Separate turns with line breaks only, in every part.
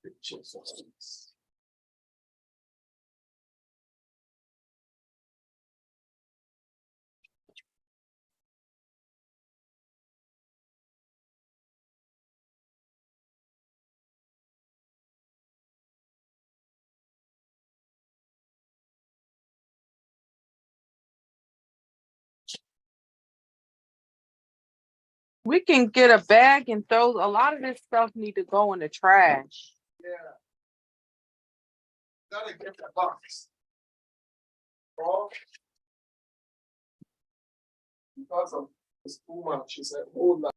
Pictures of this.
We can get a bag and throw a lot of this stuff need to go in the trash.
Yeah. Gotta get the box. Oh. Because of it's too much, it's a whole lot.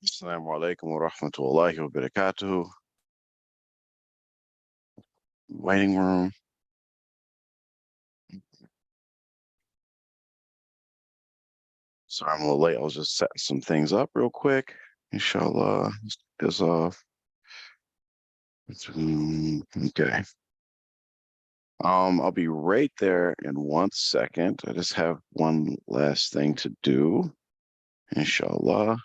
Assalamu alaikum wa rahmatullahi wa barakatuh. Waiting room. Sorry, I'm a little late. I was just setting some things up real quick. Inshallah, let's get this off. Okay. I'll be right there in 1 second. I just have one last thing to do. Inshallah.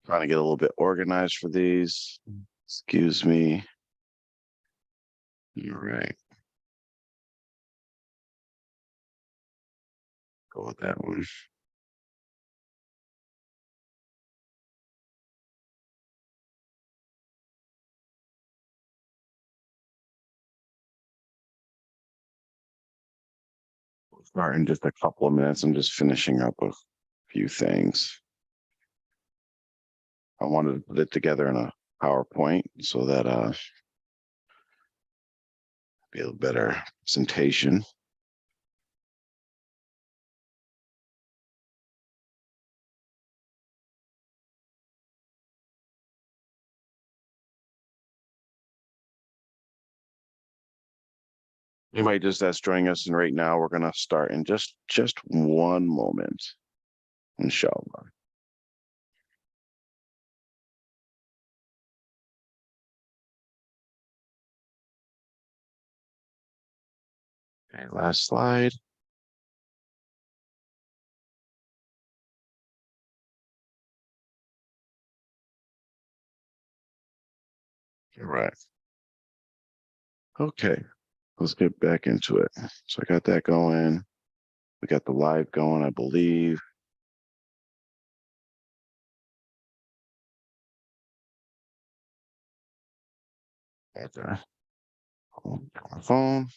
Trying to get a little bit organized for these. Excuse me. All right. Go with that one. We'll start in just a couple of minutes. I'm just finishing up a few things. I wanted to put it together in a PowerPoint so that be a better presentation. Anybody just that's joining us, and right now we're gonna start in just one moment, inshallah. Okay, last slide. All right. Okay, let's get back into it. So I got that going. We got the live going, I believe. Okay. My phone.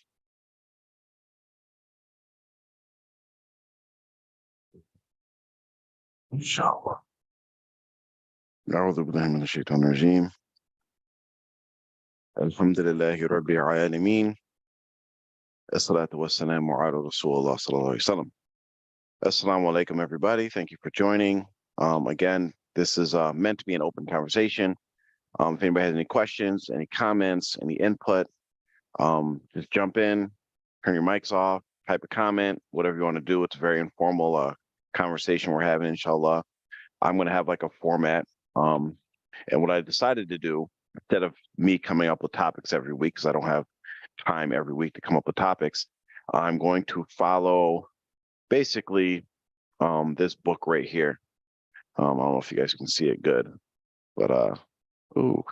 Inshallah. أعوذ بالله من الشيطان الرجيم. الحمد لله رب العالمين. الصلاة والسلام على رسول الله صلى الله عليه وسلم. Assalamu alaikum, everybody. Thank you for joining. Again, this is meant to be an open conversation. If anybody has any questions, any comments, any input, just jump in, turn your mics off, type a comment, whatever you want to do. It's a very informal conversation we're having, inshallah. I'm going to have like a format. And what I decided to do, instead of me coming up with topics every week, because I don't have time every week to come up with topics, I'm going to follow basically this book right here. I don't know if you guys can see it good, but ooh,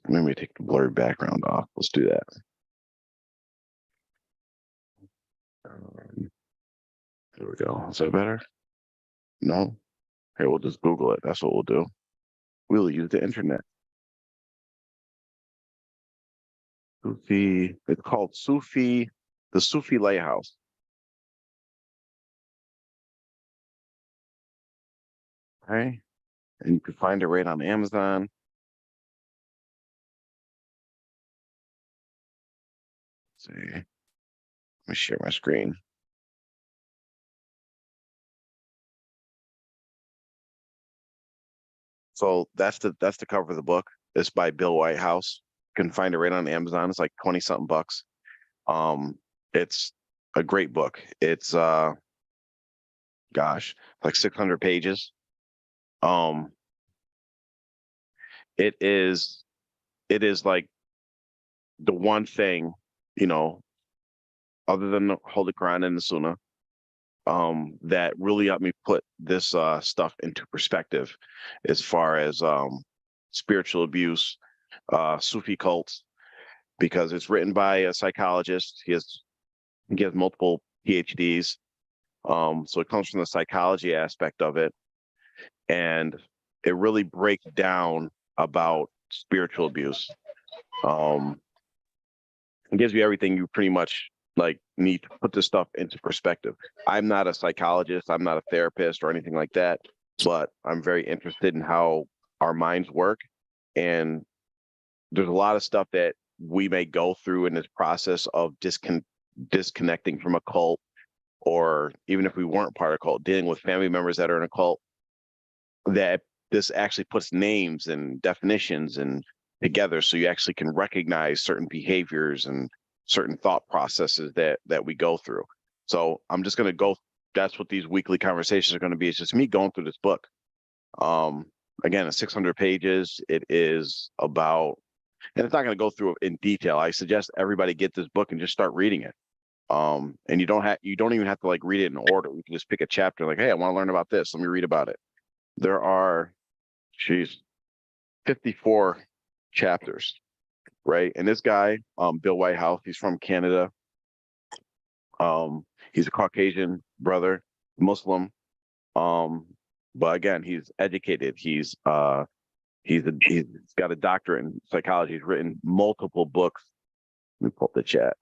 maybe take the blurry background off. Let's do that. Here we go. Is that better? No? Here, we'll just Google it. That's what we'll do. We'll use the internet. Sufi, it's called Sufi, the Sufi Lighthouse. Okay. And you can find it right on Amazon. Let's see. Let me share my screen. So that's the cover of the book. It's by Bill Whitehouse. You can find it right on Amazon. It's like 20 something bucks. It's a great book. It's gosh, like 600 pages. It is like the one thing, other than the Holy Quran and the Sunnah, that really helped me put this stuff into perspective as far as spiritual abuse, Sufi cults, because it's written by a psychologist. He has multiple PhDs. So it comes from the psychology aspect of it. And it really breaks down about spiritual abuse. It gives you everything you pretty much like need to put this stuff into perspective. I'm not a psychologist, I'm not a therapist or anything like that, but I'm very interested in how our minds work. And there's a lot of stuff that we may go through in this process of disconnecting from a cult, or even if we weren't part of a cult, dealing with family members that are in a cult. that this actually puts names and definitions and together, so you actually can recognize certain behaviors and certain thought processes that we go through. So I'm just going to go. That's what these weekly conversations are going to be. It's just me going through this book. Again, it's 600 pages. It is about, and it's not going to go through it in detail. I suggest everybody get this book and just start reading it. And you don't even have to like read it in order. You can just pick a chapter like, hey, I want to learn about this. Let me read about it. There are, 54 chapters, right? And this guy, Bill Whitehouse, he's from Canada. He's a Caucasian brother, Muslim. But again, he's educated. He's got a doctorate in psychology. He's written multiple books. Let me pull up the chat.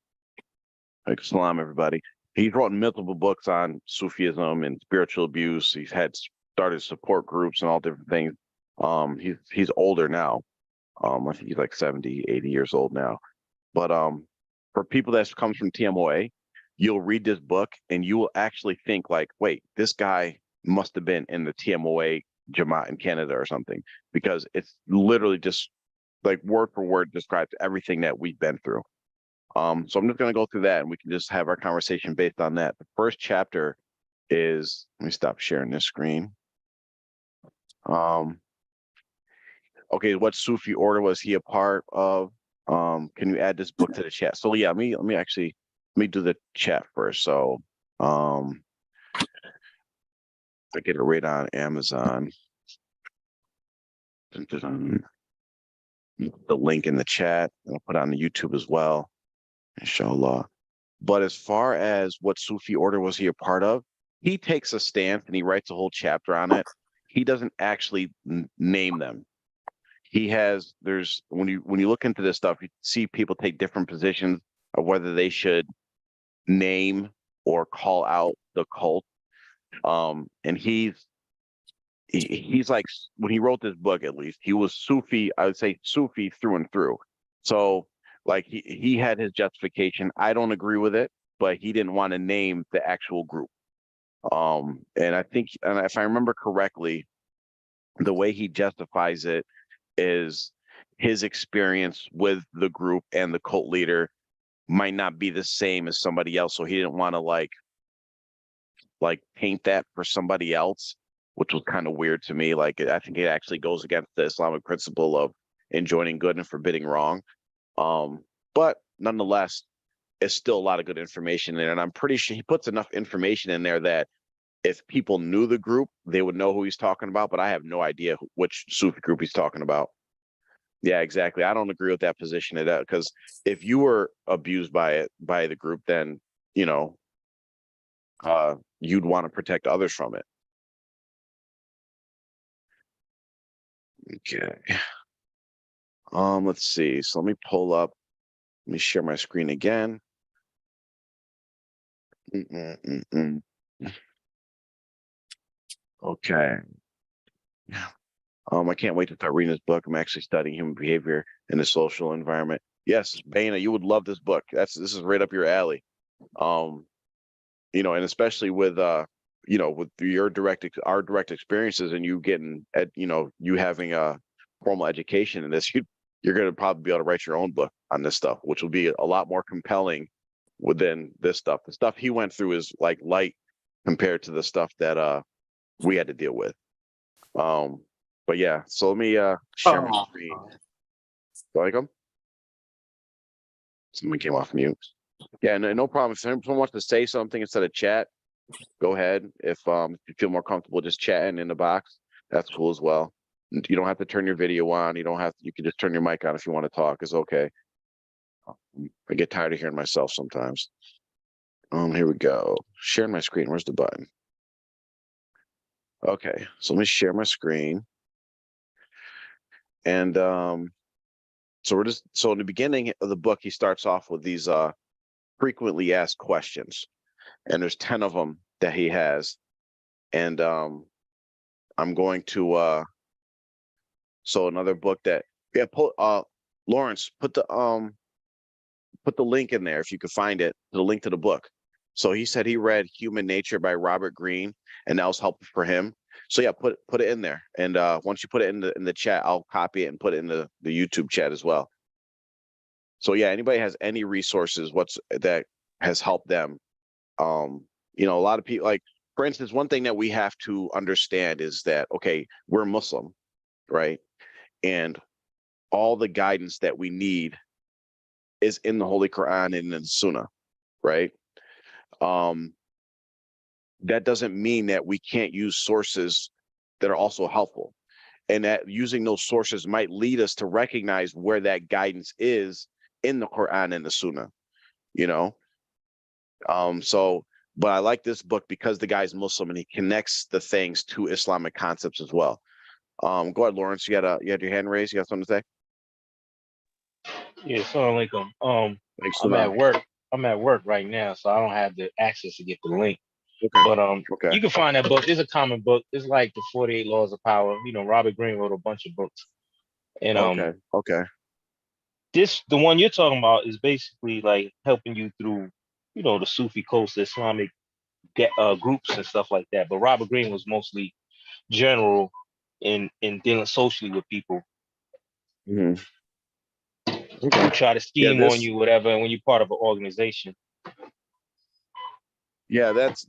Like, salam, everybody. He's written multiple books on Sufism and spiritual abuse. He's started support groups and all different things. He's older now. I think he's like 70, 80 years old now. But for people that comes from TMOA, you'll read this book and you will actually think like, wait, this guy must have been in the TMOA Jamaat in Canada or something, because it's literally just like word for word describes everything that we've been through. So I'm just going to go through that and we can just have our conversation based on that. The first chapter is, let me stop sharing this screen. Okay, what Sufi order was he a part of? Can you add this book to the chat? So yeah, let me do the chat first. So I get it right on Amazon. The link in the chat. I'll put it on the YouTube as well, inshallah. But as far as what Sufi order was he a part of, he takes a stance and he writes a whole chapter on it. He doesn't actually name them. When you look into this stuff, you see people take different positions of whether they should name or call out the cult. And he's like, when he wrote this book, at least he was Sufi. I would say Sufi through and through. So like he had his justification. I don't agree with it, but he didn't want to name the actual group. And I think, and if I remember correctly, the way he justifies it is his experience with the group and the cult leader might not be the same as somebody else. So he didn't want to like paint that for somebody else, which was kind of weird to me. Like, I think it actually goes against the Islamic principle of enjoining good and forbidding wrong. But nonetheless, it's still a lot of good information in it. And I'm pretty sure he puts enough information in there that if people knew the group, they would know who he's talking about, but I have no idea which Sufi group he's talking about. Yeah, exactly. I don't agree with that position at that, because if you were abused by the group, then, you'd want to protect others from it. Okay. Let's see. So let me let me share my screen again. Okay. I can't wait to start reading this book. I'm actually studying human behavior in the social environment. Yes, Baina, you would love this book. This is right up your alley. And especially with with our direct experiences and you getting you having a formal education in this, you're going to probably be able to write your own book on this stuff, which will be a lot more compelling within this stuff. The stuff he went through is like light compared to the stuff that we had to deal with. But yeah, so let me share my screen. Like them? Someone came off mute. Yeah, no problem. If someone wants to say something instead of chat, go ahead. If you feel more comfortable just chatting in the box, that's cool as well. You don't have to turn your video on. You can just turn your mic on if you want to talk. It's okay. I get tired of hearing myself sometimes. Here we go. Sharing my screen. Where's the button? Okay, so let me share my screen. And so in the beginning of the book, he starts off with these frequently asked questions, and there's 10 of them that he has. And I'm going to so another book that Lawrence, put the link in there if you could find it, the link to the book. So he said he read Human Nature by Robert Greene, and that was helpful for him. So yeah, put it in there. And once you put it in the chat, I'll copy it and put it in the YouTube chat as well. So yeah, anybody has any resources that has helped them. You know, a lot of people, like, for instance, one thing that we have to understand is that, okay, we're Muslim, right? And all the guidance that we need is in the Holy Quran and in the Sunnah, right? That doesn't mean that we can't use sources that are also helpful, and that using those sources might lead us to recognize where that guidance is in the Quran and the Sunnah, you know? So, but I like this book because the guy's Muslim and he connects the things to Islamic concepts as well. Go ahead, Lawrence. You had your hand raised. You got something to say?
Yeah, assalamu alaikum.
Thanks,
I'm
Salam.
at work. I'm at work right now, so I don't have the access to get the link.
Okay.
But
Okay.
you can find that book. It's a common book. It's like the 48 Laws of Power. You know, Robert Greene wrote a bunch of books. And
Okay. Okay.
the one you're talking about is basically like helping you through, you know, the Sufi coast, Islamic groups and stuff like that. But Robert Greene was mostly general in dealing socially with people
Mhm.
who
Okay.
try to
Yeah,
scheme on you, whatever, and when you're part of an organization.
yeah, that's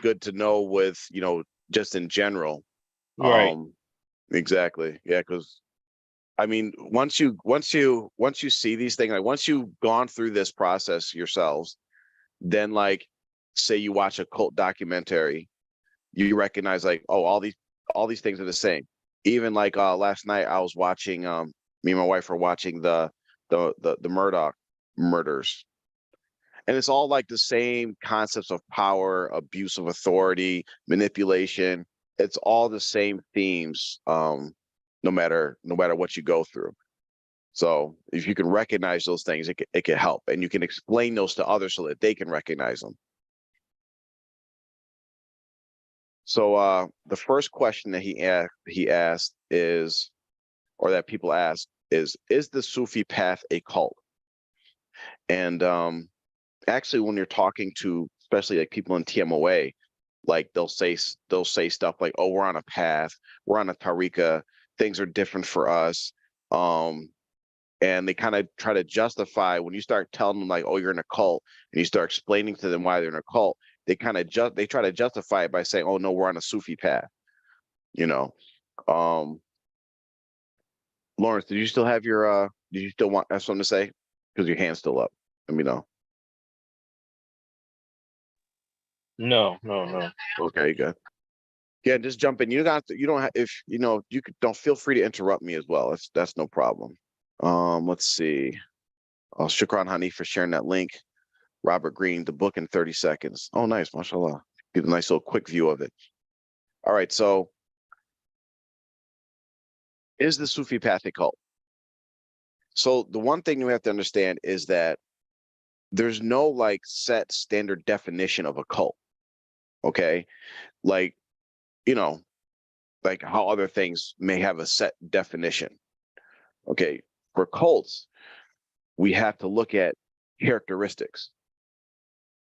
good to know with, you know, just in general.
Right.
Exactly. Yeah, because I mean, once you see these things, like once you've gone through this process yourselves, then like say you watch a cult documentary, you recognize like, oh, all these things are the same. Even like last night I was watching me and my wife were watching the Murdoch murders. And it's all like the same concepts of power, abuse of authority, manipulation. It's all the same themes, no matter what you go through. So if you can recognize those things, it can help, and you can explain those to others so that they can recognize them. So the first question that he asked is, or that people ask is the Sufi path a cult? And actually, when you're talking to especially like people in TMOA, like they'll say stuff like, oh, we're on a path, we're on a tariqa, things are different for us. And they kind of try to justify when you start telling them like, oh, you're in a cult, and you start explaining to them why they're in a cult, they try to justify it by saying, oh no, we're on a Sufi path, you know. Lawrence, did you still have your did you still have something to say? Because your hand's still up. Let me know.
No, no, no.
Okay, good. Yeah, just jump in. You don't have, if you know, don't feel free to interrupt me as well. That's no problem. Let's see. Oh, Shukran Hani for sharing that link. Robert Greene, the book in 30 seconds. Oh, nice, mashallah. Get a nice little quick view of it. All right, so is the Sufi path a cult? So the one thing you have to understand is that there's no like set standard definition of a cult. Okay, like, you know, like how other things may have a set definition. Okay, for cults, we have to look at characteristics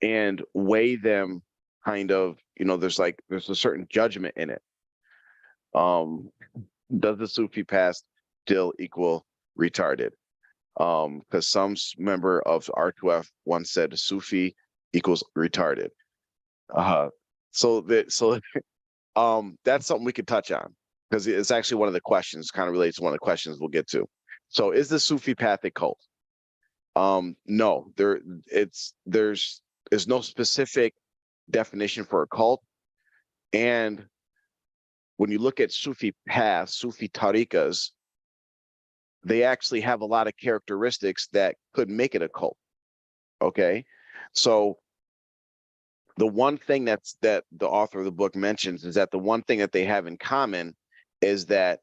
and weigh them kind of, you know, there's a certain judgment in it. Does the Sufi path still equal retarded? Because some member of R2F once said Sufi equals retarded. So that's something we could touch on, because it's actually one of the questions, kind of relates to one of the questions we'll get to. So is the Sufi path a cult? No, there's no specific definition for a cult. And when you look at Sufi paths, Sufi tariqas, they actually have a lot of characteristics that could make it a cult. Okay. So the one thing that the author of the book mentions is that the one thing that they have in common is that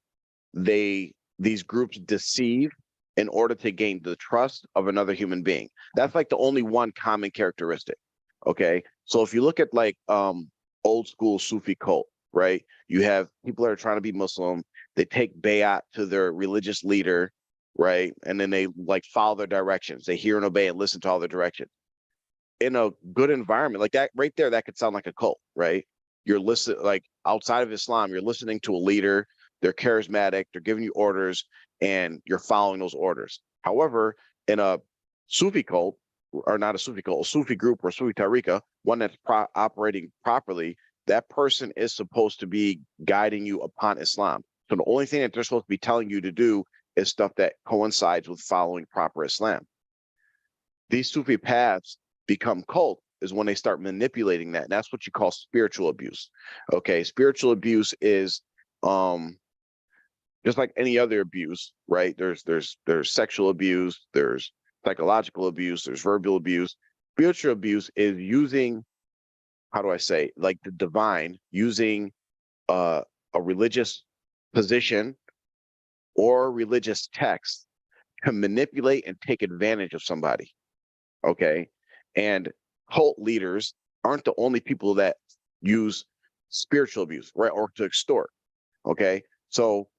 these groups deceive in order to gain the trust of another human being. That's like the only one common characteristic. Okay. So if you look at like old school Sufi cult, right? You have people that are trying to be Muslim, they take bayat to their religious leader, right? And then they like follow their directions. They hear and obey and listen to all their directions. In a good environment like that right there, that could sound like a cult, right? you're listening, like outside of Islam, you're listening to a leader, they're charismatic, they're giving you orders, and you're following those orders. However, in a Sufi cult, or not a Sufi cult, a Sufi group or Sufi tariqa, one that's operating properly, that person is supposed to be guiding you upon Islam. So the only thing that they're supposed to be telling you to do is stuff that coincides with following proper Islam. These Sufi paths become cult is when they start manipulating that. And that's what you call spiritual abuse. Okay, spiritual abuse is just like any other abuse, right? There's sexual abuse, there's psychological abuse, there's verbal abuse. Spiritual abuse is using, how do I say, like the divine, using a religious position or religious text to manipulate and take advantage of somebody. Okay, and cult leaders aren't the only people that use spiritual abuse, right, or to extort. Okay, so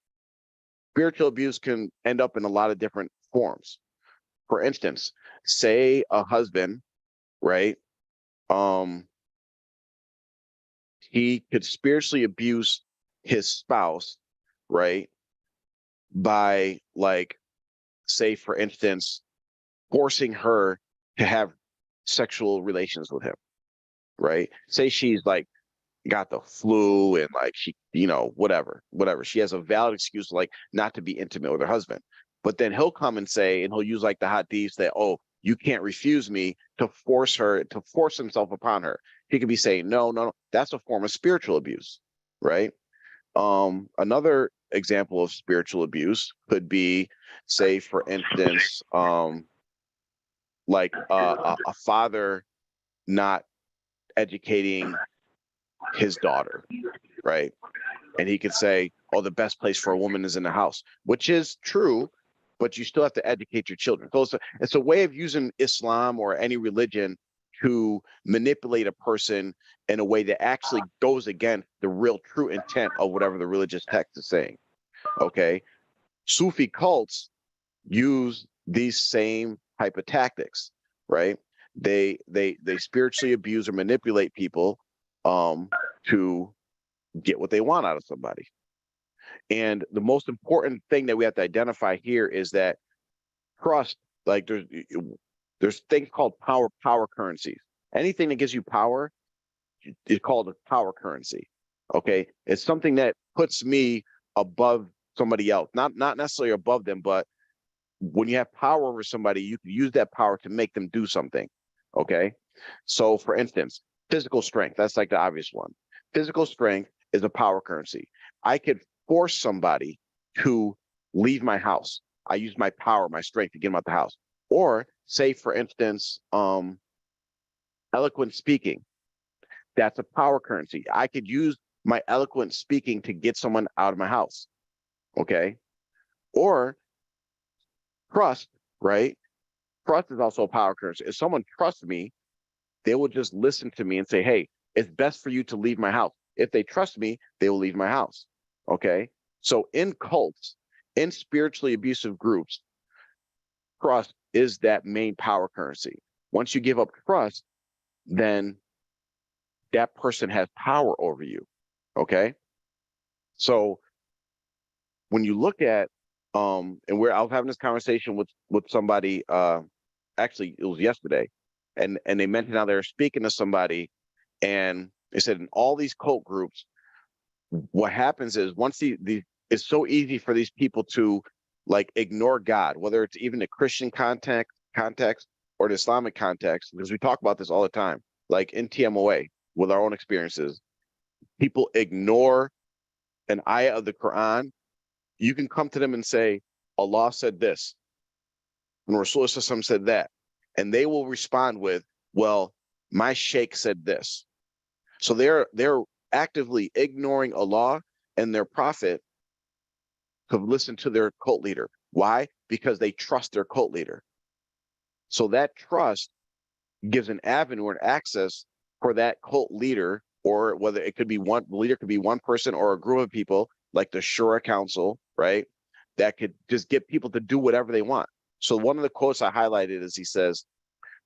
spiritual abuse can end up in a lot of different forms. For instance, say a husband, right, he could spiritually abuse his spouse, right, by, like, say for instance, forcing her to have sexual relations with him, right? Say she's like got the flu and like she, whatever. She has a valid excuse like not to be intimate with her husband. But then he'll come and say, and he'll use like the hadiths that, oh, you can't refuse me, to force himself upon her. He could be saying, no, that's a form of spiritual abuse, right? Another example of spiritual abuse could be, say, for instance, like a father not educating his daughter, right? And he could say, oh, the best place for a woman is in the house, which is true, but you still have to educate your children. So it's a way of using Islam or any religion to manipulate a person in a way that actually goes against the real true intent of whatever the religious text is saying. Okay, Sufi cults use these same type of tactics, right? They spiritually abuse or manipulate people to get what they want out of somebody. And the most important thing that we have to identify here is that trust, like there's things called power currencies. Anything that gives you power is called a power currency. Okay, it's something that puts me above somebody else, not necessarily above them, but when you have power over somebody, you can use that power to make them do something. Okay, so for instance, physical strength, that's like the obvious one. Physical strength is a power currency. I could force somebody to leave my house. I use my power, my strength to get them out the house. Or say, for instance, eloquent speaking. That's a power currency. I could use my eloquent speaking to get someone out of my house. Okay. Or trust, right? Trust is also a power currency. If someone trusts me, they will just listen to me and say, hey, it's best for you to leave my house. If they trust me, they will leave my house. Okay. So in cults, in spiritually abusive groups, trust is that main power currency. Once you give up trust, then that person has power over you. Okay. So when you look at, and I was having this conversation with somebody, actually it was yesterday, and they mentioned how they were speaking to somebody, and they said in all these cult groups, what happens is once it's so easy for these people to like ignore God, whether it's even the Christian context or the Islamic context, because we talk about this all the time, like in TMOA with our own experiences, people ignore an ayah of the Quran. You can come to them and say, Allah said this, and Rasulullah said that, and they will respond with, well, my sheikh said this. So they're actively ignoring Allah and their prophet to listen to their cult leader. Why? Because they trust their cult leader. So that trust gives an avenue or an access for that cult leader, or whether it could be the leader could be one person or a group of people, like the Shura Council, right? That could just get people to do whatever they want. So one of the quotes I highlighted is he says,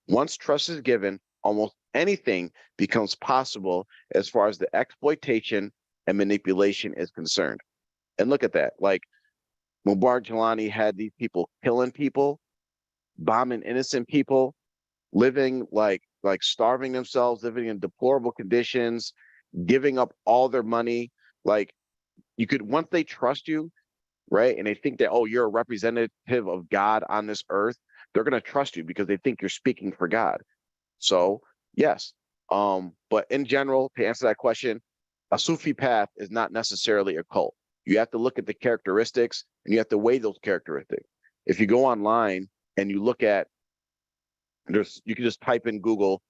once trust is given, almost anything becomes possible as far as the exploitation and manipulation is concerned. And look at that. Like Mubarak Jelani had these people killing people, bombing innocent people, living like starving themselves, living in deplorable conditions, giving up all their money. Like you could, once they trust you, right, and they think that, oh, you're a representative of God on this earth, they're going to trust you because they think you're speaking for God. So yes, but in general, to answer that question, a Sufi path is not necessarily a cult. You have to look at the characteristics and you have to weigh those characteristics. If you go online and you look at, you can just type in Google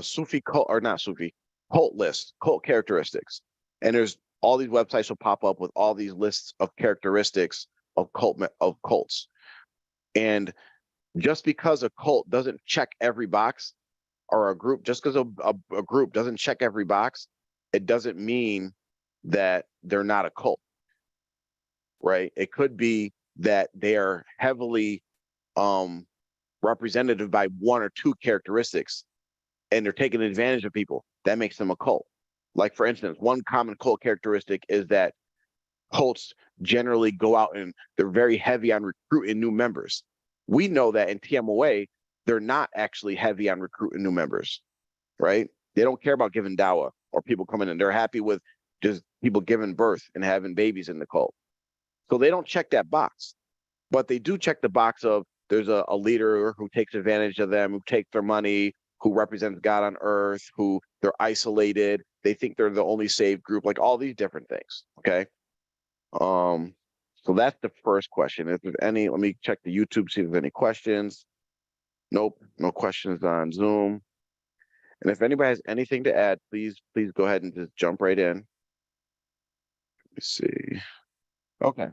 Sufi cult, or not Sufi, cult list, cult characteristics. And there's all these websites will pop up with all these lists of characteristics of cults. And just because a cult doesn't check every box, or a group, just because a group doesn't check every box, it doesn't mean that they're not a cult, right? It could be that they are heavily representative by one or two characteristics, and they're taking advantage of people. That makes them a cult. Like, for instance, one common cult characteristic is that cults generally go out and they're very heavy on recruiting new members. We know that in TMOA, they're not actually heavy on recruiting new members, right? They don't care about giving dawah or people coming in. They're happy with just people giving birth and having babies in the cult. So they don't check that box, but they do check the box of there's a leader who takes advantage of them, who takes their money, who represents God on earth, who they're isolated. They think they're the only saved group, like all these different things. Okay. So that's the first question. If there's any, let me check the YouTube, see if there's any questions. Nope, no questions on Zoom. And if anybody has anything to add, please go ahead and just jump right in. Let me see. Okay.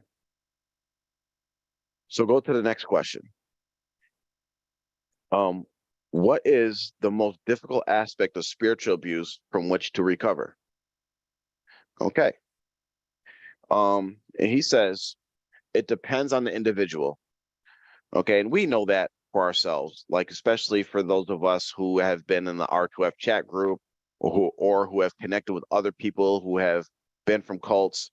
So go to the next question. What is the most difficult aspect of spiritual abuse from which to recover? Okay. And he says, it depends on the individual. Okay, and we know that for ourselves, like especially for those of us who have been in the R2F chat group, or who have connected with other people who have been from cults.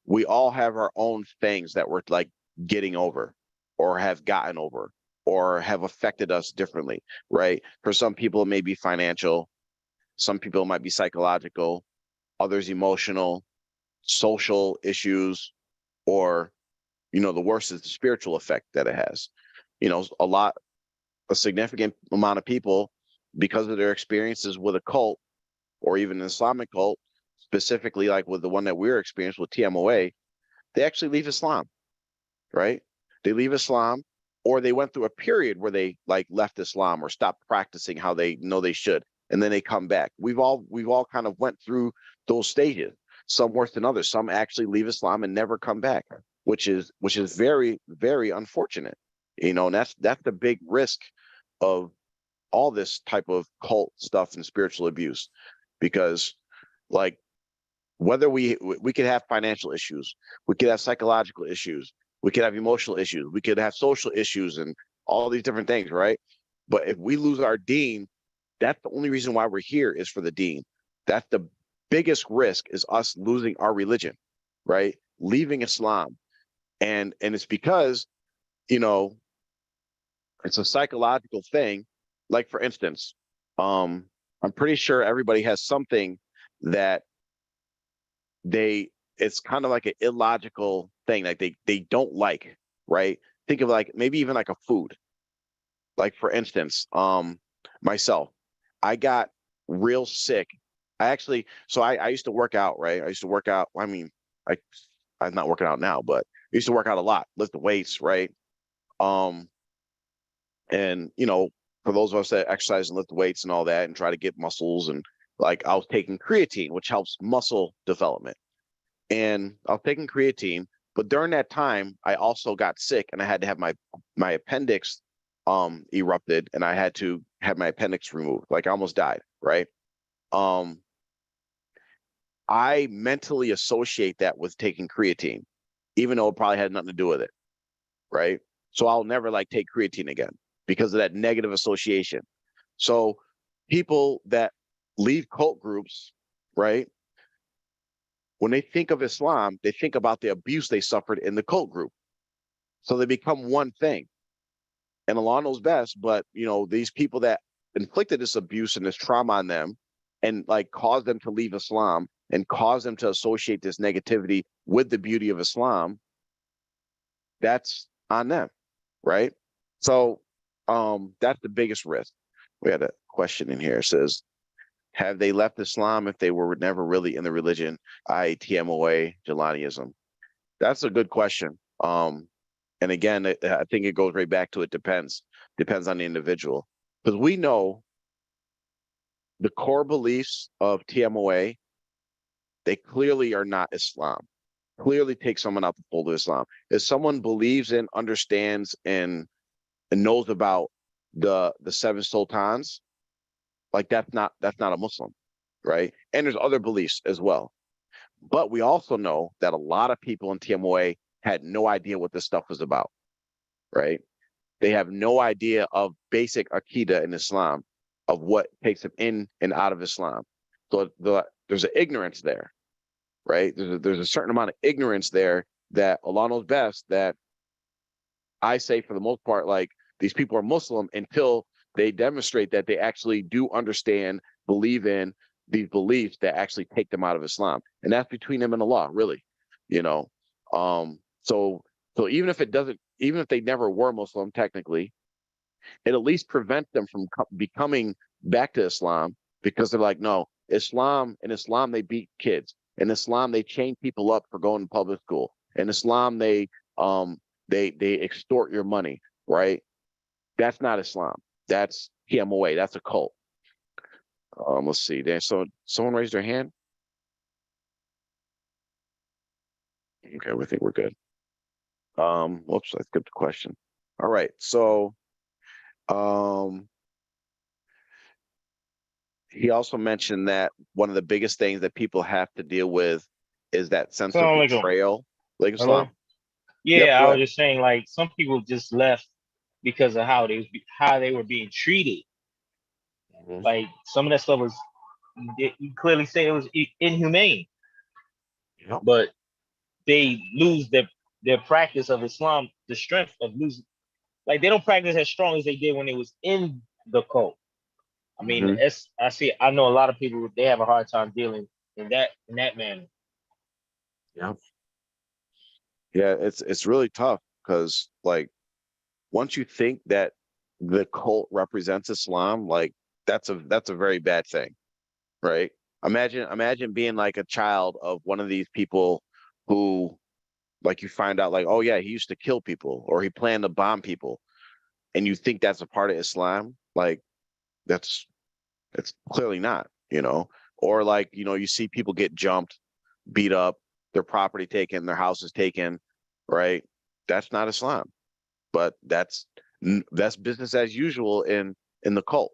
We all have our own things that we're like getting over, or have gotten over, or have affected us differently, right? For some people, it may be financial. Some people, it might be psychological, others emotional, social issues, or, the worst is the spiritual effect that it has. A significant amount of people, because of their experiences with a cult or even an Islamic cult, specifically like with the one that we're experiencing with TMOA, they actually leave Islam, right? They leave Islam, or they went through a period where they like left Islam or stopped practicing how they know they should, and then they come back. We've all kind of went through those stages, some worse than others. Some actually leave Islam and never come back, which is very, very unfortunate. And that's the big risk of all this type of cult stuff and spiritual abuse, because like whether we could have financial issues, we could have psychological issues, we could have emotional issues, we could have social issues and all these different things, right? But if we lose our deen, that's the only reason why we're here, is for the deen. That's the biggest risk, is us losing our religion, right? Leaving Islam. And it's because, it's a psychological thing. Like, for instance, I'm pretty sure everybody has something that it's kind of like an illogical thing, like they don't like, right? Think of like maybe even like a food. Like, for instance, myself, I got real sick. I used to work out, right? I used to work out. I mean, I'm not working out now, but I used to work out a lot, lift the weights, right? And for those of us that exercise and lift weights and all that and try to get muscles, and like I was taking creatine, which helps muscle development. And I was taking creatine, but during that time, I also got sick and I had to have my appendix erupted, and I had to have my appendix removed. Like, I almost died, right? I mentally associate that with taking creatine, even though it probably had nothing to do with it, right? So I'll never like take creatine again because of that negative association. So people that leave cult groups, right? When they think of Islam, they think about the abuse they suffered in the cult group. So they become one thing. And Allah knows best, but these people that inflicted this abuse and this trauma on them and like caused them to leave Islam and caused them to associate this negativity with the beauty of Islam, that's on them, right? So that's the biggest risk. We had a question in here. It says, have they left Islam if they were never really in the religion, i.e. TMOA, Jelaniism? That's a good question. And again, I think it goes right back to it depends on the individual. Because we know the core beliefs of TMOA, they clearly are not Islam. Clearly take someone out the fold of Islam. If someone believes in, understands, and knows about the seven sultans, like that's not a Muslim, right? And there's other beliefs as well. But we also know that a lot of people in TMOA had no idea what this stuff was about, right? They have no idea of basic Aqidah in Islam, of what takes them in and out of Islam. So there's an ignorance there, right? There's a certain amount of ignorance there that Allah knows best, that I say for the most part, like, these people are Muslim until they demonstrate that they actually do understand, believe in these beliefs that actually take them out of Islam. And that's between them and Allah, really, So even if they never were Muslim, technically, it at least prevents them from becoming back to Islam, because they're like, no, in Islam, they beat kids. In Islam, they chain people up for going to public school. In Islam, they extort your money, right? That's not Islam. That's TMOA. That's a cult. Let's see. So someone raised their hand. Okay, we think we're good. Whoops, I skipped a question. All right, so he also mentioned that one of the biggest things that people have to deal with is that sense of betrayal. Like Islam.
Yeah,
Yep,
I was just saying, like, some people just left because of how they were being treated.
Mhm.
Like, some of that stuff was, you clearly say it was inhumane.
Yep.
But they lose their practice of Islam, the strength of losing. Like, they don't practice as strong as they did when they was in the cult. I mean, I know a lot of people, they have a hard time dealing in that manner.
Yeah. Yeah, it's really tough, because like, once you think that the cult represents Islam, like that's a very bad thing, right? Imagine being like a child of one of these people who, like, you find out like, oh yeah, he used to kill people or he planned to bomb people, and you think that's a part of Islam. Like, it's clearly not, or like, you see people get jumped, beat up, their property taken, their houses taken, right? That's not Islam, but that's business as usual in the cult.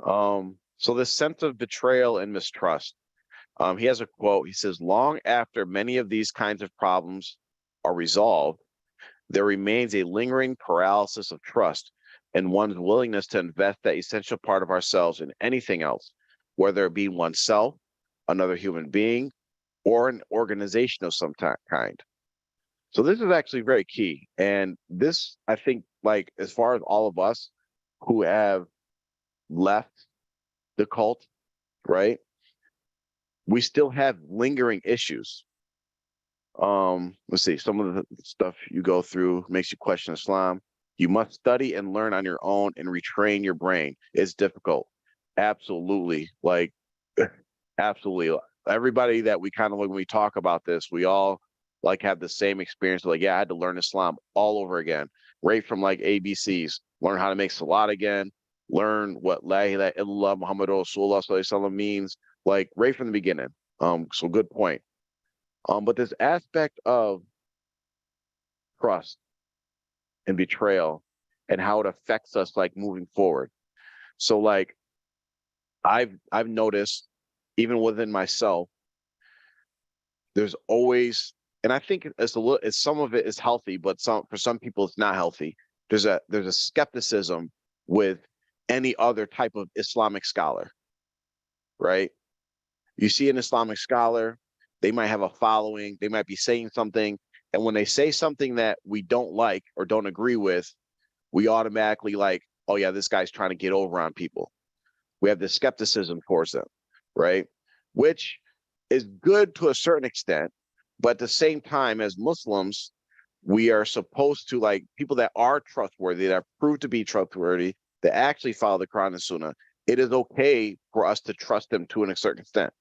So this sense of betrayal and mistrust. He has a quote. He says, long after many of these kinds of problems are resolved, there remains a lingering paralysis of trust and one's willingness to invest that essential part of ourselves in anything else, whether it be oneself, another human being, or an organization of some kind. So this is actually very key. And this, I think, like, as far as all of us who have left the cult, right, we still have lingering issues. Let's see, some of the stuff you go through makes you question Islam. You must study and learn on your own and retrain your brain. It's difficult. Absolutely. Like, absolutely. Everybody that we kind of, when we talk about this, we all like have the same experience. Like, yeah, I had to learn Islam all over again, right from like ABCs, learn how to make salat again, learn what La ilaha illallah Muhammadur Rasulullah sallallahu alaihi wasallam means, like right from the beginning. So good point. But this aspect of trust and betrayal and how it affects us, like, moving forward. So like, I've noticed, even within myself, there's always, and I think some of it is healthy, but for some people it's not healthy. There's a skepticism with any other type of Islamic scholar, right? You see an Islamic scholar, they might have a following, they might be saying something, and when they say something that we don't like or don't agree with, we automatically like, oh yeah, this guy's trying to get over on people. We have this skepticism towards them, right? Which is good to a certain extent, but at the same time, as Muslims, we are supposed to, like, people that are trustworthy, that prove to be trustworthy, that actually follow the Quran and Sunnah. It is okay for us to trust them to a certain extent,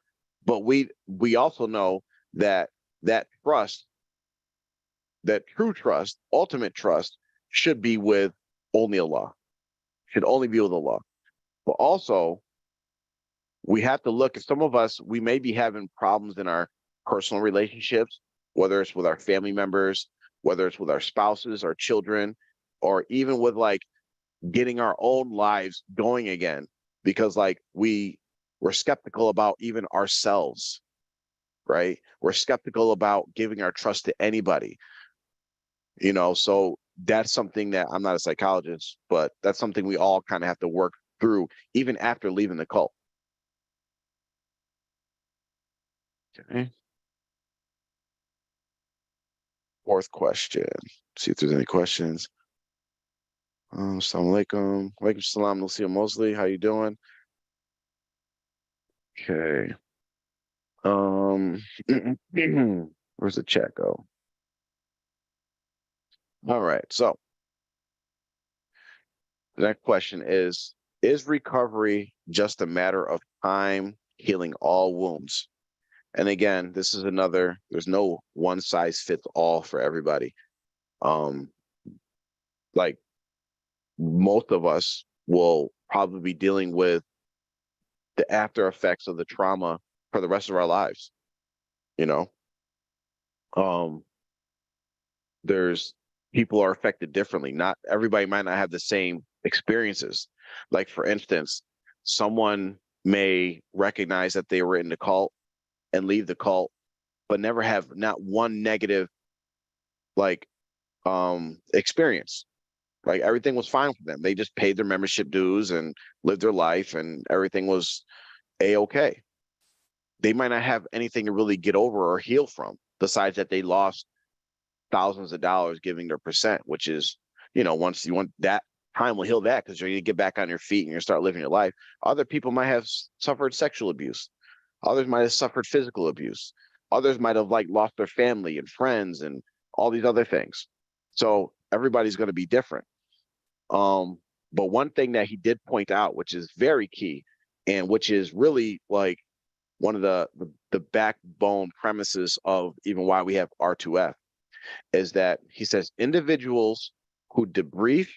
but we also know that that trust, that true trust, ultimate trust, should be with only Allah. Should only be with Allah. But also, we have to look at some of us, we may be having problems in our personal relationships, whether it's with our family members, whether it's with our spouses, our children, or even with like getting our own lives going again, because like we're skeptical about even ourselves, right? We're skeptical about giving our trust to anybody, you know. So that's something that, I'm not a psychologist, but that's something we all kind of have to work through even after leaving the cult. Okay. Fourth question. See if there's any questions. Assalamu alaikum. Walaikum salam, Lucia Mosley. How you doing? Okay. Where's the chat go? All right. So the next question is recovery just a matter of time healing all wounds? And again, this is another, there's no one size fits all for everybody. Like most of us will probably be dealing with the after effects of the trauma for the rest of our lives, you know. There's people are affected differently. Not everybody might not have the same experiences. Like for instance, someone may recognize that they were in the cult and leave the cult, but never have not one negative like experience. Like everything was fine for them. They just paid their membership dues and lived their life and everything was a-okay. They might not have anything to really get over or heal from, besides that they lost thousands of dollars giving their percent, which is, you know, once you want that, time will heal that because you're going to get back on your feet and you're start living your life. Other people might have suffered sexual abuse. Others might have suffered physical abuse. Others might have like lost their family and friends and all these other things. So everybody's going to be different. But one thing that he did point out, which is very key, and which is really like one of the backbone premises of even why we have R2F, is that he says individuals who debrief,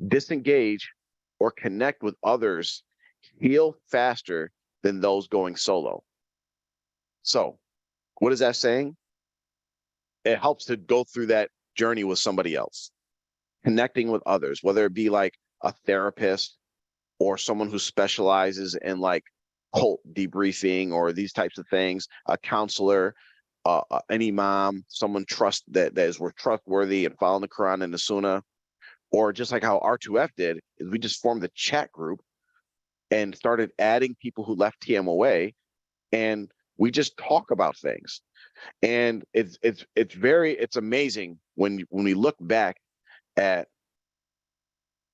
disengage, or connect with others heal faster than those going solo. So what is that saying? It helps to go through that journey with somebody else, connecting with others, whether it be like a therapist or someone who specializes in like cult debriefing or these types of things, a counselor, an imam, someone that is trustworthy and following the Quran and the Sunnah, or just like how R2F did, is we just formed a chat group and started adding people who left TMOA, and we just talk about things. And it's amazing when we look back at,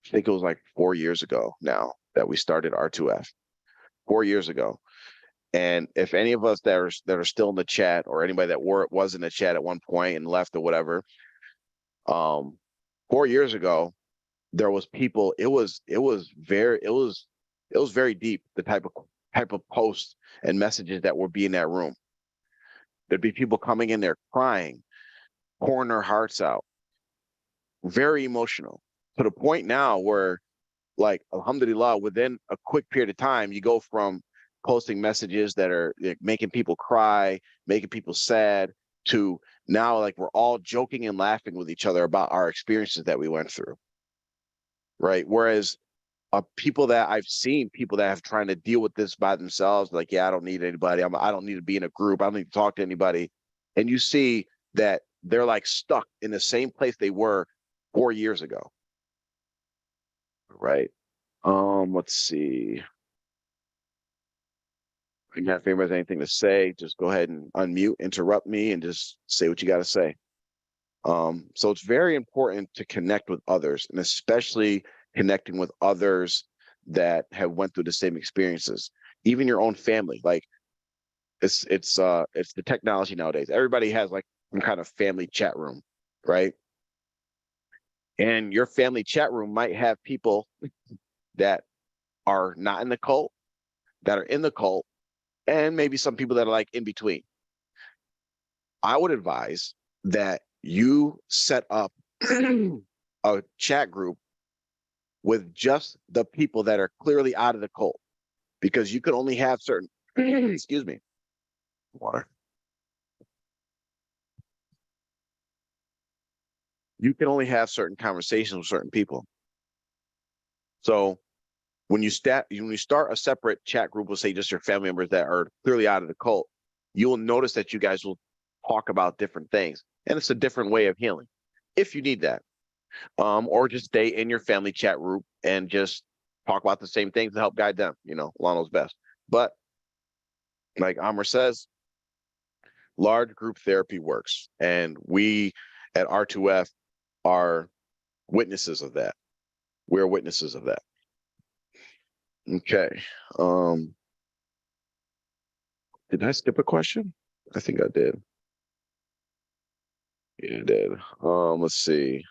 I think it was like 4 years ago now that we started R2F, 4 years ago. And if any of us that are still in the chat, or anybody that was in the chat at one point and left or whatever, 4 years ago, there was people, it was very deep, the type of posts and messages that would be in that room. There'd be people coming in there crying, pouring their hearts out, very emotional, to the point now where, like, alhamdulillah, within a quick period of time, you go from posting messages that are like, making people cry, making people sad, to now like we're all joking and laughing with each other about our experiences that we went through, right? Whereas people that I've seen, people that have trying to deal with this by themselves, like, yeah, I don't need anybody. I don't need to be in a group. I don't need to talk to anybody. And you see that they're like stuck in the same place they were 4 years ago, right? Let's see. Again, if anybody has anything to say, just go ahead and unmute, interrupt me, and just say what you got to say. So it's very important to connect with others, and especially connecting with others that have went through the same experiences, even your own family. Like it's the technology nowadays. Everybody has like some kind of family chat room, right? And your family chat room might have people that are not in the cult, that are in the cult, and maybe some people that are like in between. I would advise that you set up a chat group with just the people that are clearly out of the cult, because you can only have certain, excuse me, water. You can only have certain conversations with certain people. So when you start a separate chat group with, say, just your family members that are clearly out of the cult, you will notice that you guys will talk about different things, and it's a different way of healing if you need that. Or just stay in your family chat group and just talk about the same things to help guide them, along those best. But like Amr says, large group therapy works, and we at R2F are witnesses of that. We're witnesses of that. Okay. Did I skip a question? I think I did. Yeah, I did. Let's see.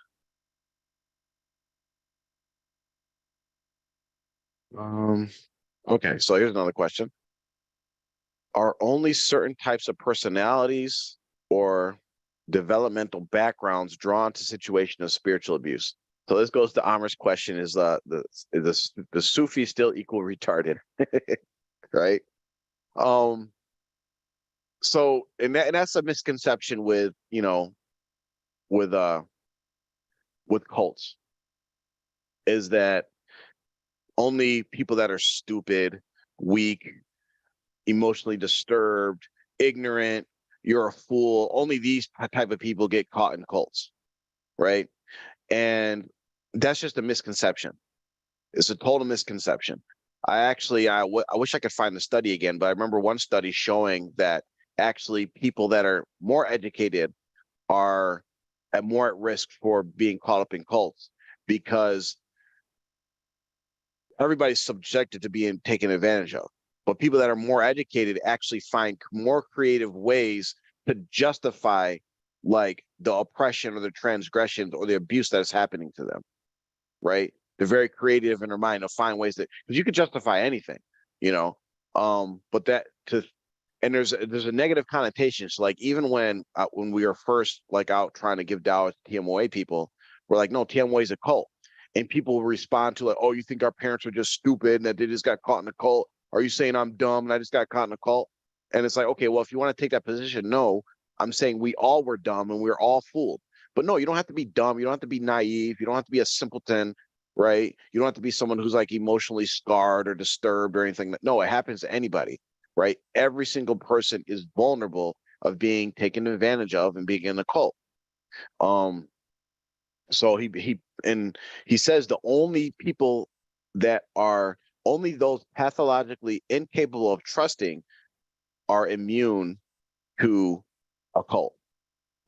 Okay, so here's another question. Are only certain types of personalities or developmental backgrounds drawn to situation of spiritual abuse? So this goes to Amar's question: is the Sufi still equal retarded? Right? So and that's a misconception with with cults, is that only people that are stupid, weak, emotionally disturbed, ignorant, you're a fool, only these type of people get caught in cults, right? And that's just a misconception. It's a total misconception. I wish I could find the study again, but I remember one study showing that actually people that are more educated are more at risk for being caught up in cults, because everybody's subjected to being taken advantage of. But people that are more educated actually find more creative ways to justify like the oppression or the transgressions or the abuse that is happening to them, right? They're very creative in their mind to find ways that, because you could justify anything, but and there's a negative connotation. So like even when we were first like out trying to give dawah to TMOA people, we're like, no, TMOA is a cult. And people will respond to like, oh, you think our parents are just stupid and that they just got caught in a cult? Are you saying I'm dumb and I just got caught in a cult? And it's like, okay, well, if you want to take that position, no, I'm saying we all were dumb and we were all fooled. But no, you don't have to be dumb. You don't have to be naive. You don't have to be a simpleton, right? You don't have to be someone who's like emotionally scarred or disturbed or anything. No, it happens to anybody, right? Every single person is vulnerable of being taken advantage of and being in a cult. So he says the only people that are only those pathologically incapable of trusting are immune to a cult,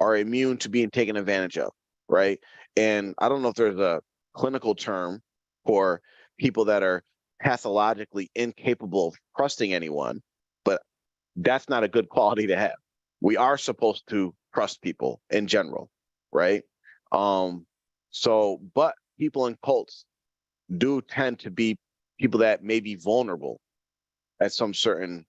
are immune to being taken advantage of, right? And I don't know if there's a clinical term for people that are pathologically incapable of trusting anyone, but that's not a good quality to have. We are supposed to trust people in general, right? But people in cults do tend to be people that may be vulnerable at some certain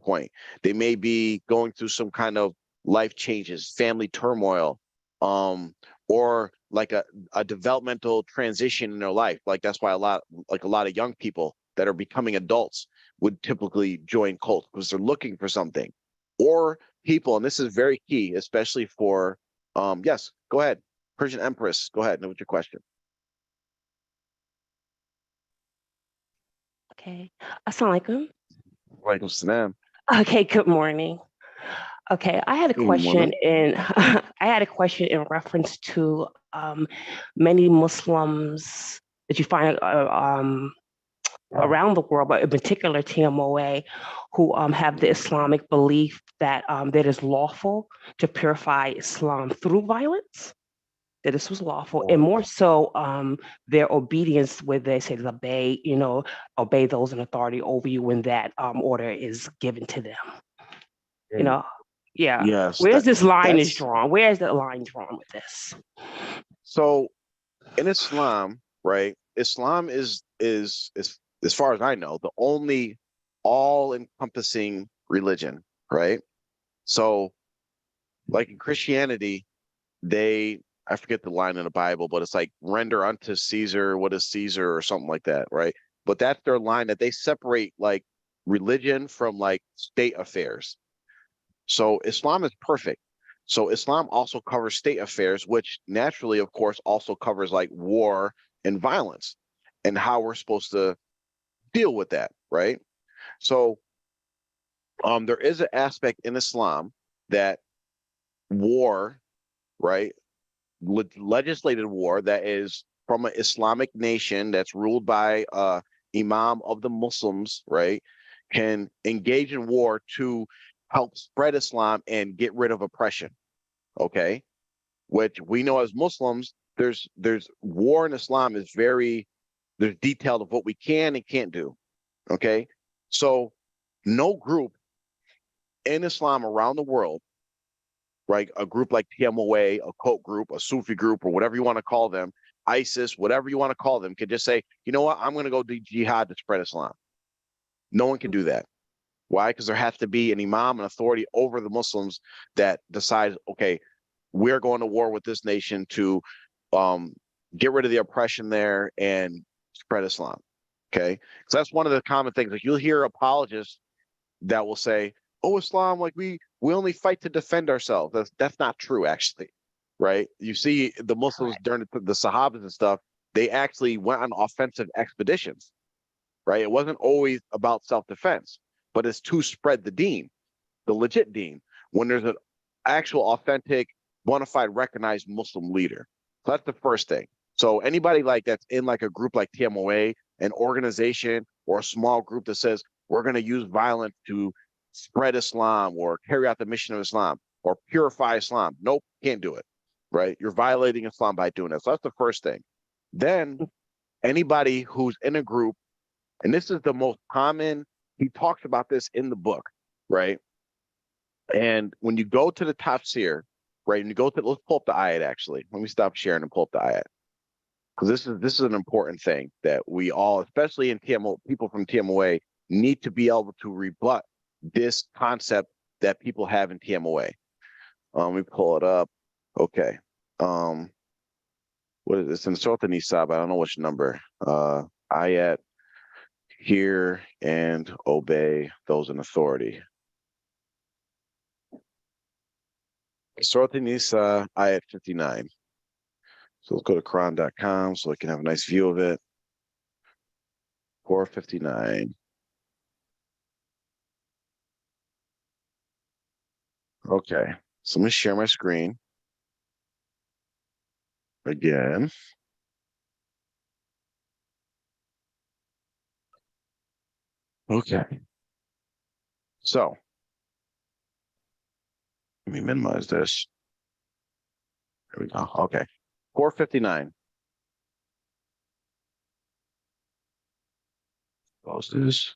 point. They may be going through some kind of life changes, family turmoil, or like a developmental transition in their life. Like that's why a lot of young people that are becoming adults would typically join cults, because they're looking for something. Or people, and this is very key, especially for yes, go ahead. Persian Empress, go ahead. What's your question?
Okay. Assalamualaikum.
Walaikum salam.
Okay, good morning. Okay, I had a
Good
question
morning.
in reference to many Muslims that you find around the world, but in particular TMOA, who have the Islamic belief that that is lawful to purify Islam through violence, that this was lawful, and more so their obedience, where they say obey, obey those in authority over you when that order is given to them. Yeah.
Yes,
Where's this line is
that's
drawn? Where is the line drawn with this?
so in Islam, right? Islam is as far as I know, the only all-encompassing religion, right? So, like in Christianity, I forget the line in the Bible, but it's like render unto Caesar what is Caesar or something like that, right? But that's their line, that they separate like religion from like state affairs. So Islam is perfect. So Islam also covers state affairs, which naturally, of course, also covers like war and violence and how we're supposed to deal with that, right? So there is an aspect in Islam that war, right? Legislated war that is from an Islamic nation that's ruled by imam of the Muslims, right, can engage in war to help spread Islam and get rid of oppression. Okay, which we know as Muslims, there's war in Islam is there's detailed of what we can and can't do. Okay, so no group in Islam around the world, right? A group like TMOA, a cult group, a Sufi group, or whatever you want to call them, ISIS, whatever you want to call them, could just say, you know what, I'm going to go do jihad to spread Islam. No one can do that. Why? Because there has to be an imam, an authority over the Muslims that decides, okay, we're going to war with this nation to get rid of the oppression there and spread Islam. Okay, so that's one of the common things. Like you'll hear apologists that will say, "Oh, Islam, like we only fight to defend ourselves." That's not true, actually, right? You see, the Muslims during the Sahabas and stuff, they actually went on offensive expeditions, right? It wasn't always about self-defense, but it's to spread the deen, the legit deen, when there's an actual, authentic, bona fide, recognized Muslim leader. So that's the first thing. So anybody like that's in like a group like TMOA, an organization or a small group that says we're going to use violence to spread Islam or carry out the mission of Islam or purify Islam. Nope, can't do it, right? You're violating Islam by doing that. So that's the first thing. Then anybody who's in a group, and this is the most common, he talks about this in the book, right? And when you go to the tafsir, right, and you go to, let's pull up the ayat actually. Let me stop sharing and pull up the ayat. Because this is an important thing that we all, especially in TMO, people from TMOA, need to be able to rebut this concept that people have in TMOA. Let me pull it up. Okay. What is this? In Surah Nisa, I don't know which number. Ayat, hear and obey those in authority. Surah Nisa, ayat 59. So let's go to Quran.com so I can have a nice view of it. 459. Okay, so I'm gonna share my screen again. Okay, so let me minimize this. There we go. Okay, 459. Close this.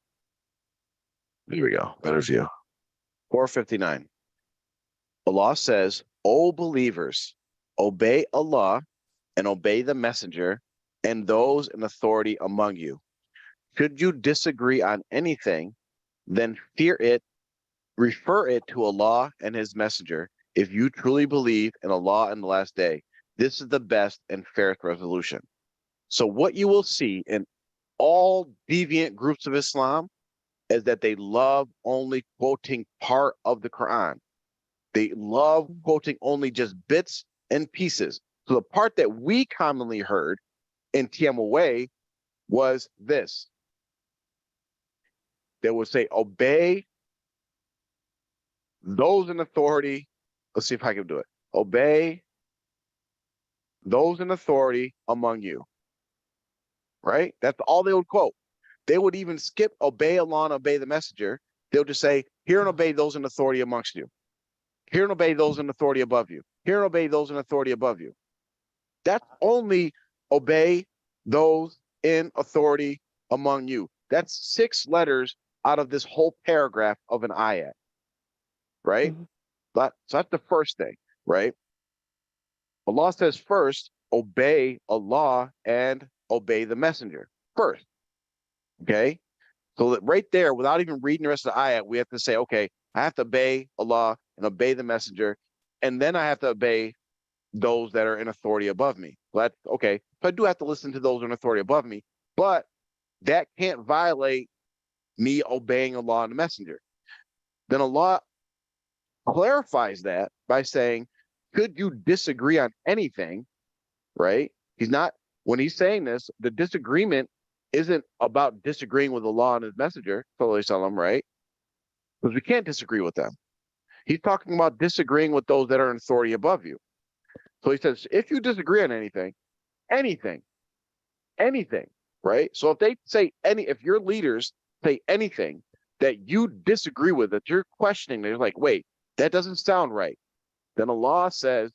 There we go. Better view. 459. Allah says, "O believers, obey Allah and obey the messenger and those in authority among you. Should you disagree on anything, then fear it, refer it to Allah and his messenger if you truly believe in Allah and the last day. This is the best and fairest resolution." So what you will see in all deviant groups of Islam is that they love only quoting part of the Quran. They love quoting only just bits and pieces. So the part that we commonly heard in TMOA was this. They would say, obey those in authority. Let's see if I can do it. Obey those in authority among you. Right? That's all they would quote. They would even skip obey Allah and obey the messenger. They'll just say, hear and obey those in authority amongst you. Hear and obey those in authority above you. Hear and obey those in authority above you. That's only obey those in authority among you. That's 6 letters out of this whole paragraph of an ayat, right?
Mhm.
So that's the first thing, right? Allah says first, obey Allah and obey the messenger first, okay? So that right there, without even reading the rest of the ayat, we have to say, okay, I have to obey Allah and obey the messenger, and then I have to obey those that are in authority above me. But okay, so I do have to listen to those in authority above me, but that can't violate me obeying Allah and the messenger. Then Allah clarifies that by saying, could you disagree on anything, right? When he's saying this, the disagreement isn't about disagreeing with Allah and his messenger, right? Because we can't disagree with them. He's talking about disagreeing with those that are in authority above you. So he says, if you disagree on anything, right? So if they say if your leaders say anything that you disagree with, that you're questioning, they're like, wait, that doesn't sound right. Then Allah says,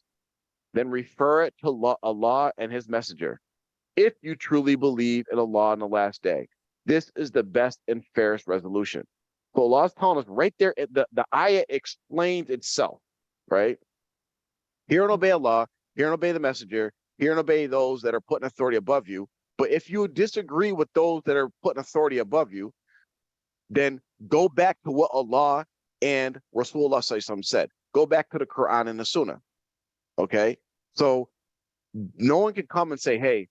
then refer it to Allah and his messenger. If you truly believe in Allah on the last day, this is the best and fairest resolution. So Allah is telling us right there, the ayah explains itself, right? Hear and obey Allah, hear and obey the messenger, hear and obey those that are put in authority above you. But if you disagree with those that are put in authority above you, then go back to what Allah and Rasulullah said. Go back to the Quran and the Sunnah. Okay? So no one can come and say, hey,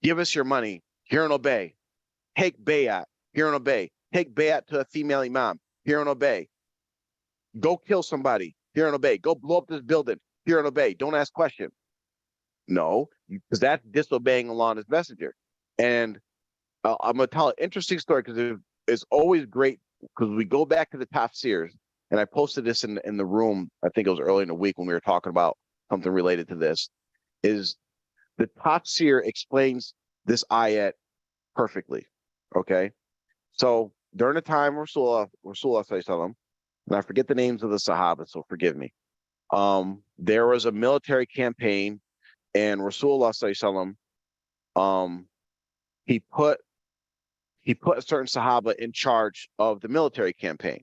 give us your money, hear and obey. Take bayat, hear and obey. Take bayat to a female imam, hear and obey. Go kill somebody, hear and obey. Go blow up this building, hear and obey. Don't ask questions. No, because that's disobeying Allah and his messenger. And I'm going to tell an interesting story because it's always great because we go back to the tafsirs, and I posted this in the room, I think it was early in the week when we were talking about something related to this, is the tafsir explains this ayat perfectly, okay? So during the time of Rasulullah, and I forget the names of the Sahaba, so forgive me, there was a military campaign, and Rasulullah he put a certain Sahaba in charge of the military campaign.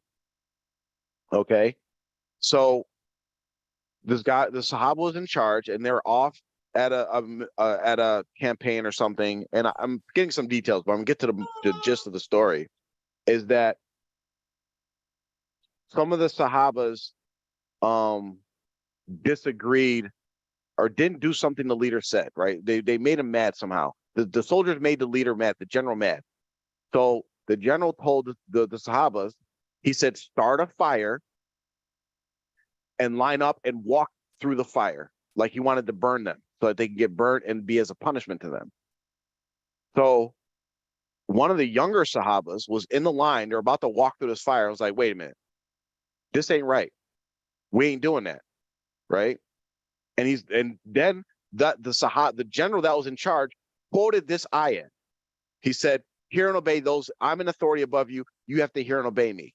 Okay, so the Sahaba was in charge, and they're off at a campaign or something. And I'm getting some details, but I'm gonna get to the gist of the story. Is that some of the Sahabas disagreed or didn't do something the leader said. Right? They made him mad somehow. The soldiers made the leader mad, the general mad. So the general told the Sahabas, he said, start a fire and line up and walk through the fire like he wanted to burn them so that they could get burnt and be as a punishment to them. So one of the younger Sahabas was in the line. They're about to walk through this fire. I was like, wait a minute. This ain't right. We ain't doing that. Right. And then the general that was in charge quoted this ayah. He said, hear and obey those. I'm in authority above you. You have to hear and obey me.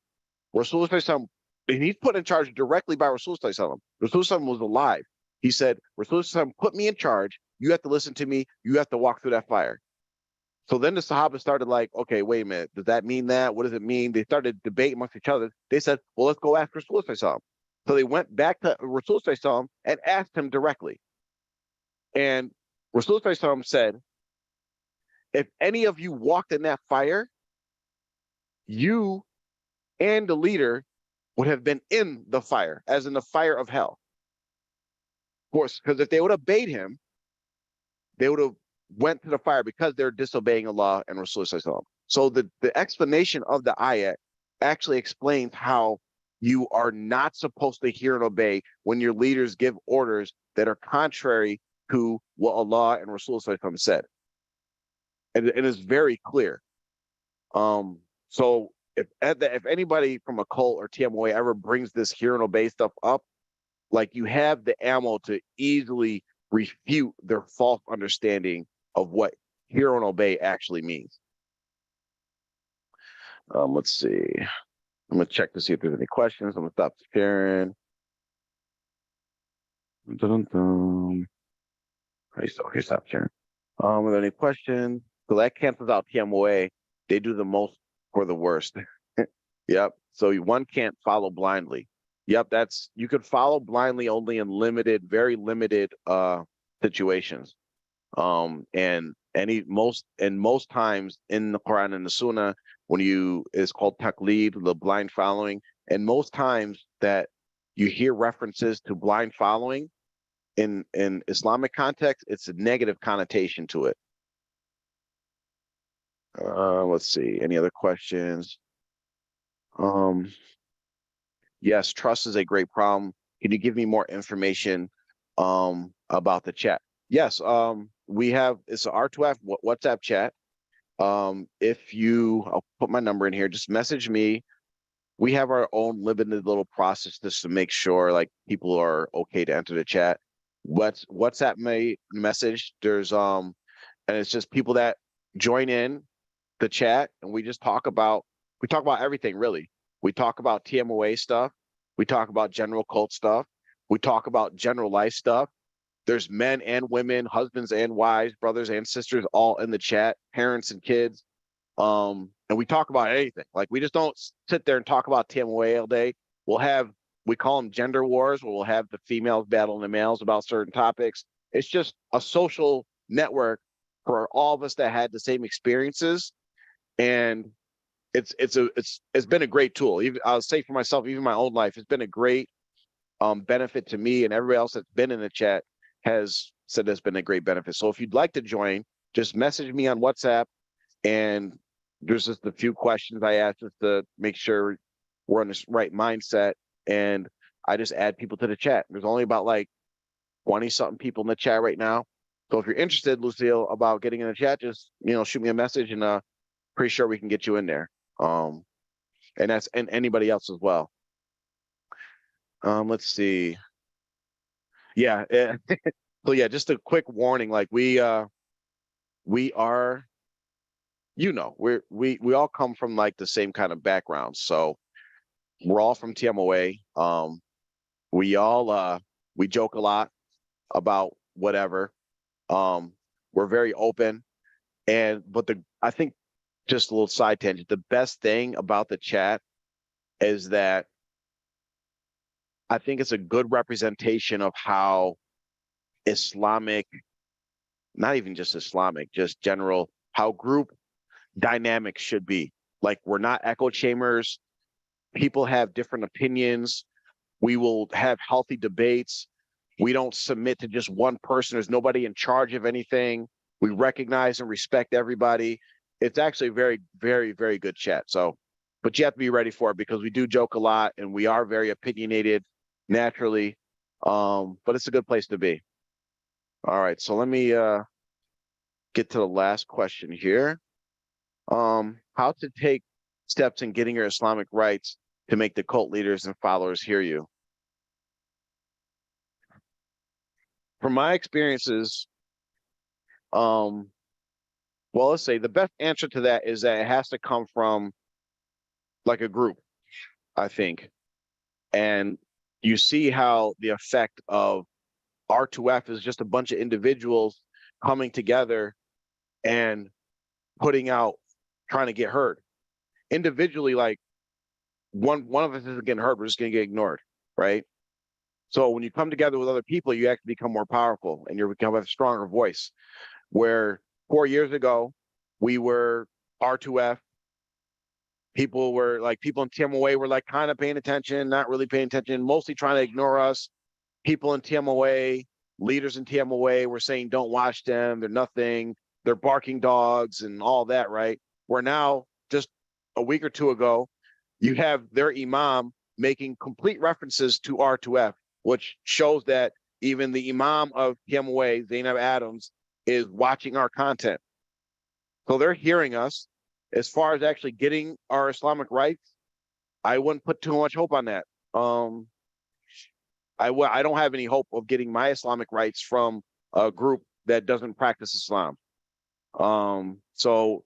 Rasulullah, and he's put in charge directly by Rasulullah. Rasulullah was alive. He said, Rasulullah, put me in charge. You have to listen to me. You have to walk through that fire. So then the Sahaba started like, okay, wait a minute. Does that mean that? What does it mean? They started debating amongst each other. They said, well, let's go ask Rasulullah. So they went back to Rasulullah and asked him directly. And Rasulullah said, if any of you walked in that fire, you and the leader would have been in the fire, as in the fire of hell. Of course, because if they would have obeyed him, they would have went to the fire because they're disobeying Allah and Rasulullah. So the explanation of the ayat actually explains how you are not supposed to hear and obey when your leaders give orders that are contrary to what Allah and Rasulullah said. And it is very clear. So if anybody from a cult or TMOA ever brings this hear and obey stuff up, like, you have the ammo to easily refute their false understanding of what hear and obey actually means. Let's see. I'm gonna check to see if there's any questions. I'm gonna stop sharing. Dun-dun-dun. Okay, stop sharing. Are there any questions? So that cancels out TMOA. They do the most for the worst. Yep. So one can't follow blindly. Yep, you could follow blindly only in very limited situations. And most times in the Quran and the Sunnah, it's called taqlid, the blind following. And most times that you hear references to blind following in Islamic context, it's a negative connotation to it. Let's see. Any other questions? Yes, trust is a great problem. Can you give me more information about the chat? Yes, it's an R2F WhatsApp chat. I'll put my number in here, just message me. We have our own limited little process just to make sure like people are okay to enter the chat. WhatsApp message, and it's just people that join in the chat, and we talk about everything really. We talk about TMOA stuff. We talk about general cult stuff. We talk about general life stuff. There's men and women, husbands and wives, brothers and sisters, all in the chat, parents and kids. And we talk about anything. Like we just don't sit there and talk about TMOA all day. We call them gender wars, where we'll have the females battling the males about certain topics. It's just a social network for all of us that had the same experiences. And it's been a great tool. Even I'll say for myself, even my own life, it's been a great benefit to me, and everybody else that's been in the chat has said it's been a great benefit. So if you'd like to join, just message me on WhatsApp, and there's just a few questions I ask just to make sure we're in the right mindset, and I just add people to the chat. There's only about like 20-something people in the chat right now. So if you're interested, Lucille, about getting in the chat, just shoot me a message, and pretty sure we can get you in there. And anybody else as well. Let's see. Yeah. So yeah, just a quick warning. Like we are, we all come from like the same kind of background. So we're all from TMOA. We joke a lot about whatever. We're very open, but I think, just a little side tangent, the best thing about the chat is that I think it's a good representation of how Islamic, not even just Islamic, just general, how group dynamics should be. Like, we're not echo chambers. People have different opinions. We will have healthy debates. We don't submit to just one person. There's nobody in charge of anything. We recognize and respect everybody. It's actually a very, very, very good chat. So, but you have to be ready for it, because we do joke a lot and we are very opinionated naturally. But it's a good place to be. All right, so let me get to the last question here. How to take steps in getting your Islamic rights to make the cult leaders and followers hear you. From my experiences, well, let's say the best answer to that is that it has to come from like a group, I think. And you see how the effect of R2F is just a bunch of individuals coming together and putting out, trying to get heard. Individually, like one of us isn't getting heard, we're just going to get ignored, right? So when you come together with other people, you actually become more powerful and you become a stronger voice. Where 4 years ago, we were R2F. People in TMOA were like kind of paying attention, not really paying attention, mostly trying to ignore us. People in TMOA, leaders in TMOA were saying, don't watch them, they're nothing, they're barking dogs and all that, right? Where now, just a week or two ago, you have their imam making complete references to R2F, which shows that even the imam of TMOA, Zainab Adams, is watching our content. So they're hearing us. As far as actually getting our Islamic rights, I wouldn't put too much hope on that. I don't have any hope of getting my Islamic rights from a group that doesn't practice Islam. So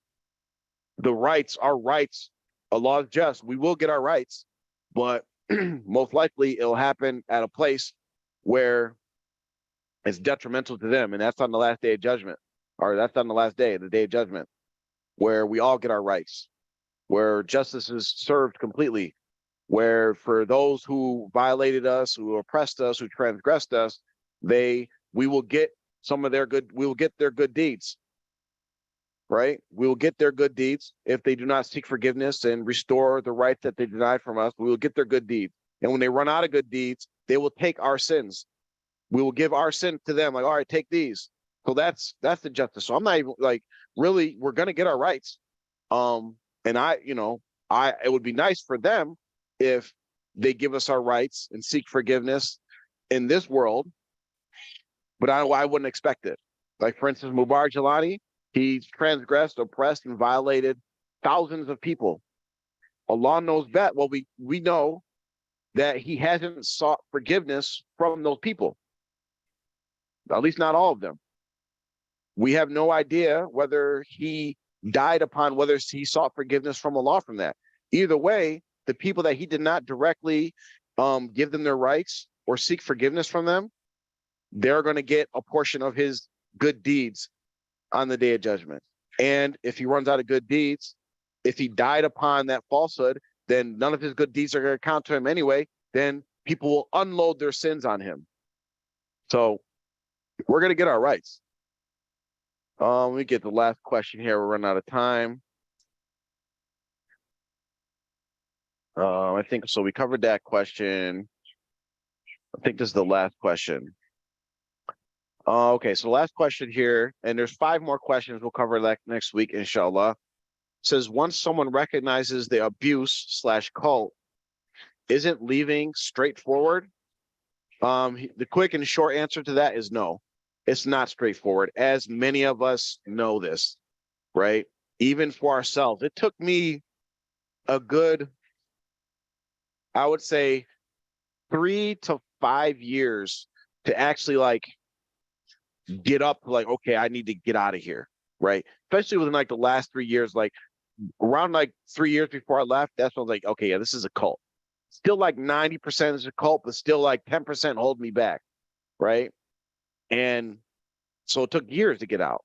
our rights Allah is just. We will get our rights, but most likely it'll happen at a place where it's detrimental to them. And that's on the last day of judgment, or that's on the last day, the day of judgment, where we all get our rights, where justice is served completely, where for those who violated us, who oppressed us, who transgressed us, we will get some of their good, we will get their good deeds, right? We will get their good deeds if they do not seek forgiveness and restore the right that they denied from us. We will get their good deeds. And when they run out of good deeds, they will take our sins. We will give our sin to them, like, all right, take these. So that's the justice. So I'm not even like, really, we're gonna get our rights. And it would be nice for them if they give us our rights and seek forgiveness in this world, but I wouldn't expect it. Like, for instance, Mubarak Jalani, he transgressed, oppressed, and violated thousands of people. Allah knows that. Well, we know that he hasn't sought forgiveness from those people, at least not all of them. We have no idea whether he died upon whether he sought forgiveness from Allah from that. Either way, the people that he did not directly give them their rights or seek forgiveness from them, they're going to get a portion of his good deeds on the day of judgment. And if he runs out of good deeds, if he died upon that falsehood, then none of his good deeds are going to count to him anyway. Then people will unload their sins on him. So we're going to get our rights. Let me get the last question here. We're running out of time. I think so. We covered that question. I think this is the last question. Okay, so the last question here, and there's 5 more questions we'll cover next week, inshallah. It says, once someone recognizes the abuse/cult, isn't leaving straightforward? The quick and short answer to that is no. It's not straightforward, as many of us know this, right? Even for ourselves. It took me a good, I would say, 3 to 5 years to actually like get up, like, okay, I need to get out of here, right? Especially within like the last 3 years, like around like 3 years before I left, that's when I was like, okay, yeah, this is a cult. Still like 90% is a cult, but still like 10% hold me back, right? And so it took years to get out.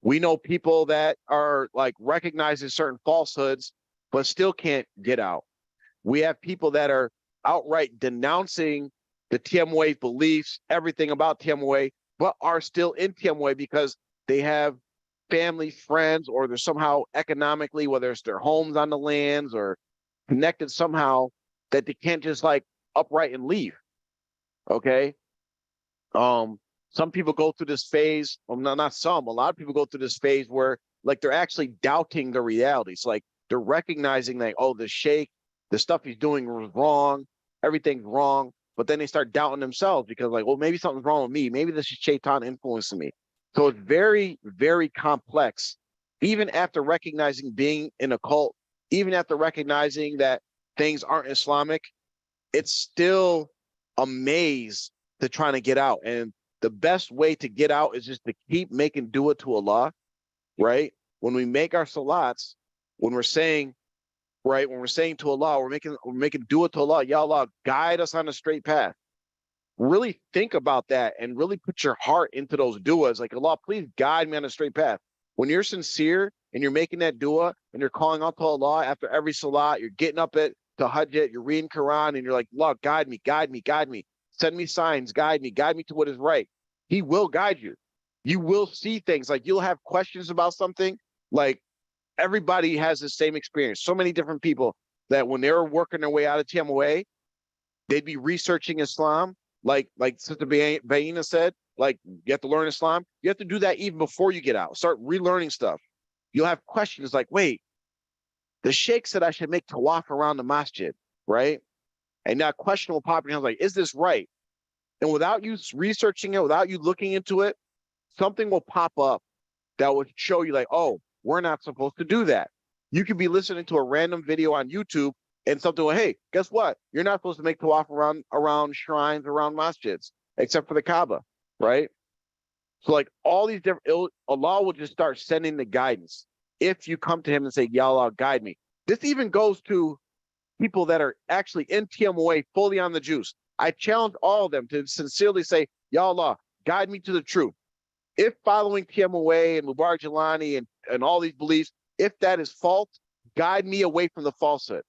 We know people that are like recognizing certain falsehoods, but still can't get out. We have people that are outright denouncing the TMOA beliefs, everything about TMOA, but are still in TMOA because they have family, friends, or they're somehow economically, whether it's their homes on the lands or connected somehow, that they can't just like upright and leave. Okay. Some people go through this phase, well, not some, a lot of people go through this phase where like they're actually doubting the realities. Like they're recognizing that, oh, the sheikh, the stuff he's doing was wrong, everything's wrong. But then they start doubting themselves because like, well, maybe something's wrong with me. Maybe this is shaitan influencing me. So it's very, very complex. Even after recognizing being in a cult, even after recognizing that things aren't Islamic, it's still a maze to trying to get out. And the best way to get out is just to keep making dua to Allah, right? When we make our salats, when we're saying, right, when we're saying to Allah, we're making dua to Allah, Ya Allah, guide us on a straight path. Really think about that and really put your heart into those duas. Like, Allah, please guide me on a straight path. When you're sincere and you're making that dua and you're calling out to Allah after every salat, you're getting up at tahajjud, you're reading Quran, and you're like, Allah, guide me, guide me, guide me. Send me signs, guide me to what is right. He will guide you. You will see things, like you'll have questions about something. Like everybody has the same experience. So many different people that when they were working their way out of TMOA, they'd be researching Islam. Like Sister Baina said, like you have to learn Islam. You have to do that even before you get out. Start relearning stuff. You'll have questions like, wait, the sheikh said I should make tawaf around the masjid, right? And that question will pop in. I was like, is this right? And without you researching it, without you looking into it, something will pop up that will show you like, oh, we're not supposed to do that. You could be listening to a random video on YouTube and something like, hey, guess what? You're not supposed to make tawaf around shrines, around masjids, except for the Kaaba, right? So like all these different, Allah will just start sending the guidance. If you come to him and say, Ya Allah, guide me. This even goes to people that are actually in TMOA fully on the juice. I challenge all of them to sincerely say, Ya Allah, guide me to the truth. If following TMOA and Mubarak Jelani and all these beliefs, if that is false, guide me away from the falsehood.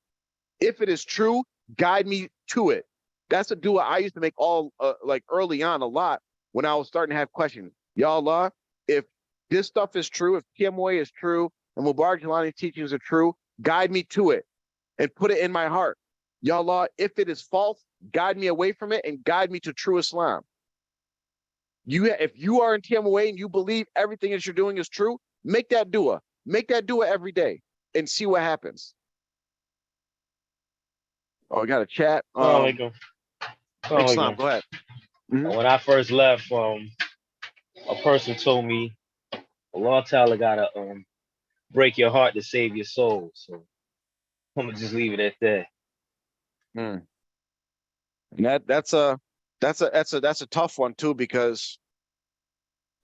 If it is true, guide me to it. That's a dua I used to make all like early on a lot when I was starting to have questions. Ya Allah, if this stuff is true, if TMOA is true, and Mubarak Jelani teachings are true, guide me to it and put it in my heart. Ya Allah, if it is false, guide me away from it and guide me to true Islam. If you are in TMOA and you believe everything that you're doing is true, make that dua. Make that dua every day and see what happens. Oh, I got a chat.
Assalamu
Islam,
alaikum.
go ahead. Mhm.
When I first left, a person told me Allah Ta'ala gotta break your heart to save your soul. So I'm gonna just leave it at that.
And that's a tough one too, because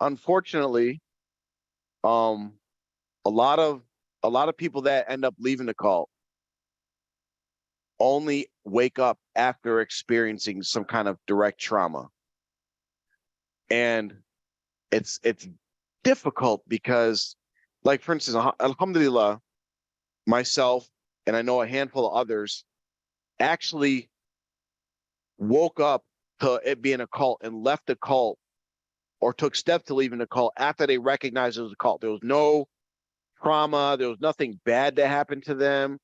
unfortunately, a lot of people that end up leaving the cult only wake up after experiencing some kind of direct trauma. And it's difficult because, like, for instance, alhamdulillah, myself and I know a handful of others actually woke up to it being a cult and left the cult or took steps to leaving the cult after they recognized it was a cult. There was no trauma. There was nothing bad that happened to them,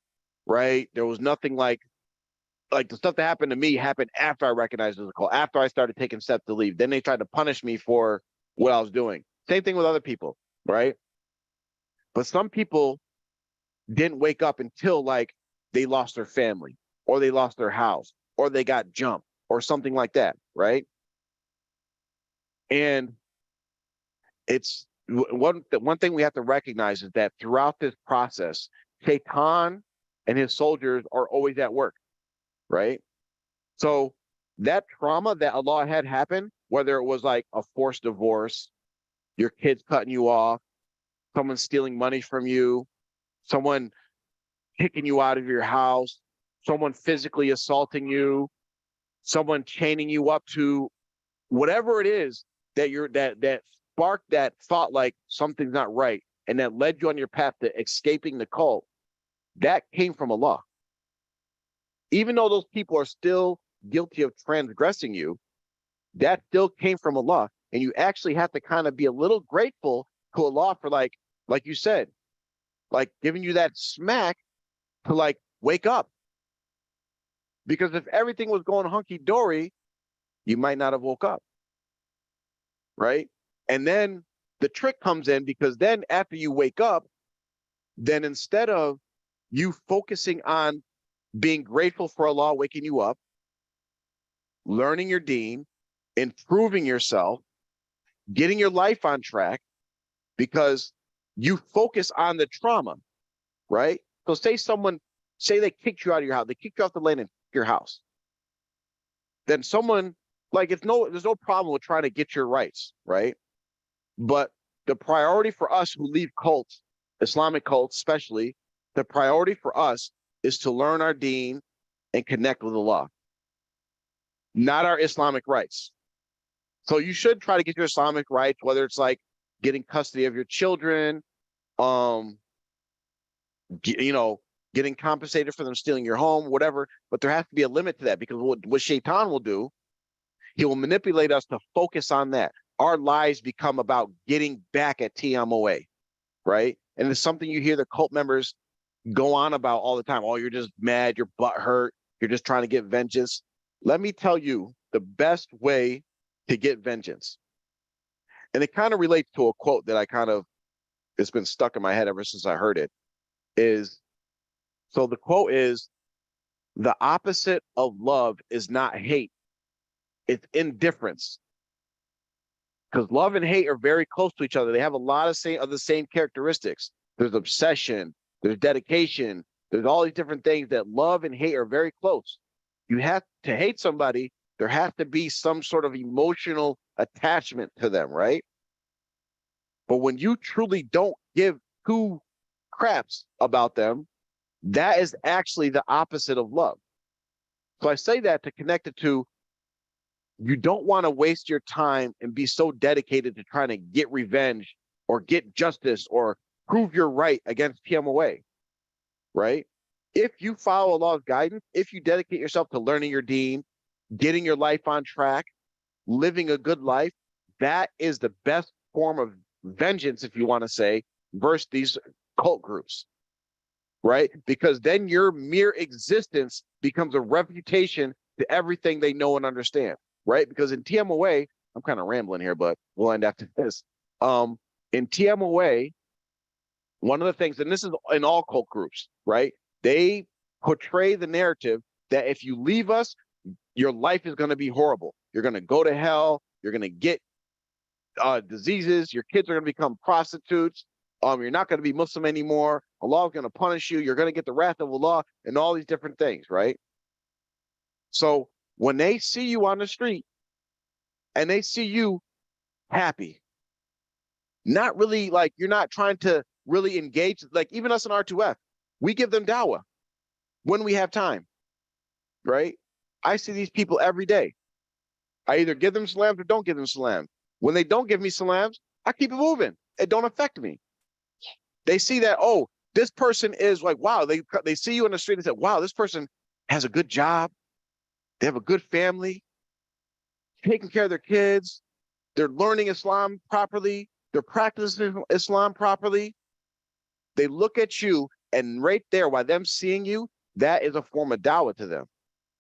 right? There was nothing like the stuff that happened to me happened after I recognized it was a cult, after I started taking steps to leave. Then they tried to punish me for what I was doing. Same thing with other people, right? But some people didn't wake up until like they lost their family or they lost their house or they got jumped or something like that, right? And it's one thing we have to recognize is that throughout this process, Shaitan and his soldiers are always at work, right? So that trauma that Allah had happen, whether it was like a forced divorce, your kids cutting you off, someone stealing money from you, someone kicking you out of your house, someone physically assaulting you, someone chaining you up to whatever it is that that sparked that thought like something's not right and that led you on your path to escaping the cult, that came from Allah. Even though those people are still guilty of transgressing you, that still came from Allah. And you actually have to kind of be a little grateful to Allah for like you said, like giving you that smack to like wake up. Because if everything was going hunky-dory, you might not have woke up, right? And then the trick comes in, because then after you wake up, then instead of you focusing on being grateful for Allah waking you up, learning your deen, improving yourself, getting your life on track, because you focus on the trauma, right? So say they kicked you out of your house, they kicked you off the land and your house. Then someone, like, there's no problem with trying to get your rights, right? But the priority for us who leave cults, Islamic cults especially, the priority for us is to learn our deen and connect with Allah, not our Islamic rights. So you should try to get your Islamic rights, whether it's like getting custody of your children, getting compensated for them stealing your home, whatever. But there has to be a limit to that, because what Shaitan will do, he will manipulate us to focus on that. Our lives become about getting back at TMOA, right? And it's something you hear the cult members go on about all the time. Oh, you're just mad, your butt hurt, you're just trying to get vengeance. Let me tell you the best way to get vengeance. And it kind of relates to a quote that it's been stuck in my head ever since I heard it, so the quote is, the opposite of love is not hate, it's indifference. Because love and hate are very close to each other. They have a lot of the same characteristics. There's obsession, there's dedication, there's all these different things that love and hate are very close. You have to hate somebody, there has to be some sort of emotional attachment to them, right? But when you truly don't give two craps about them, That is actually the opposite of love. So I say that to connect it to, you don't want to waste your time and be so dedicated to trying to get revenge or get justice or prove you're right against TMOA, right? If you follow Allah's guidance, if you dedicate yourself to learning your deen, getting your life on track, living a good life, that is the best form of vengeance, if you want to say, versus these cult groups, right? Because then your mere existence becomes a refutation to everything they know and understand, right? Because in TMOA, I'm kind of rambling here, but we'll end after this. In TMOA, one of the things, and this is in all cult groups, right? They portray the narrative that if you leave us, your life is going to be horrible. You're going to go to hell. You're going to get diseases. Your kids are going to become prostitutes. You're not going to be Muslim anymore. Allah is going to punish you. You're going to get the wrath of Allah and all these different things, right? So when they see you on the street and they see you happy, not really like, you're not trying to really engage, like even us in R2F, we give them dawah when we have time, right? I see these people every day. I either give them salams or don't give them salams. When they don't give me salams, I keep it moving. It don't affect me. They see that, oh, this person is like, wow, they see you on the street and say, wow, this person has a good job. They have a good family, taking care of their kids. They're learning Islam properly. They're practicing Islam properly. They look at you, and right there, while them seeing you, that is a form of dawah to them,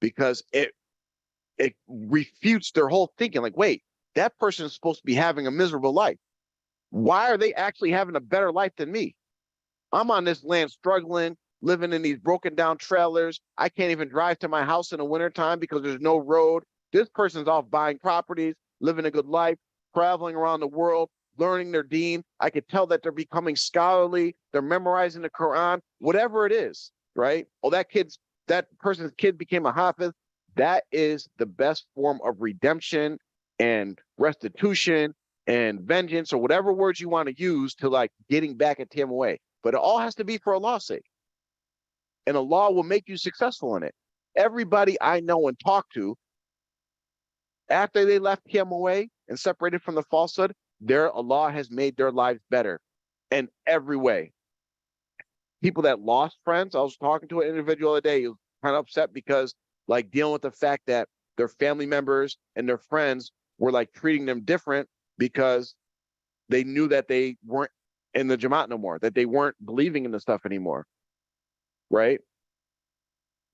because it refutes their whole thinking. Like, wait, that person is supposed to be having a miserable life. Why are they actually having a better life than me? I'm on this land struggling, living in these broken down trailers. I can't even drive to my house in the wintertime because there's no road. This person's off buying properties, living a good life, traveling around the world, learning their deen. I could tell that they're becoming scholarly. They're memorizing the Quran, whatever it is, right? Oh, that person's kid became a hafiz. That is the best form of redemption and restitution and vengeance, or whatever words you want to use to like getting back at TMOA. But it all has to be for Allah's sake. And Allah will make you successful in it. Everybody I know and talk to, after they left TMOA and separated from the falsehood, Allah has made their lives better in every way. People that lost friends, I was talking to an individual the other day, he was kind of upset because like dealing with the fact that their family members and their friends were like treating them different because they knew that they weren't in the Jamaat no more, that they weren't believing in the stuff anymore, right?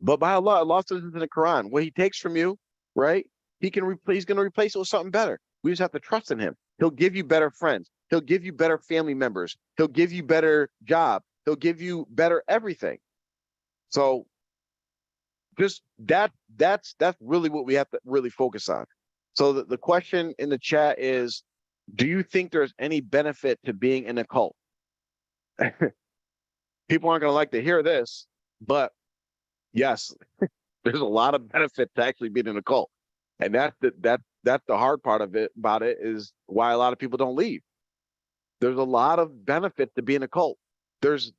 But by Allah, Allah says in the Quran, what he takes from you, right? He's going to replace it with something better. We just have to trust in him. He'll give you better friends. He'll give you better family members. He'll give you better job. He'll give you better everything. So just that's really what we have to really focus on. So the question in the chat is, do you think there's any benefit to being in a cult? People aren't going to like to hear this, but yes, there's a lot of benefit to actually being in a cult. And that's the hard part of it about it, is why a lot of people don't leave. There's a lot of benefit to being a cult. There's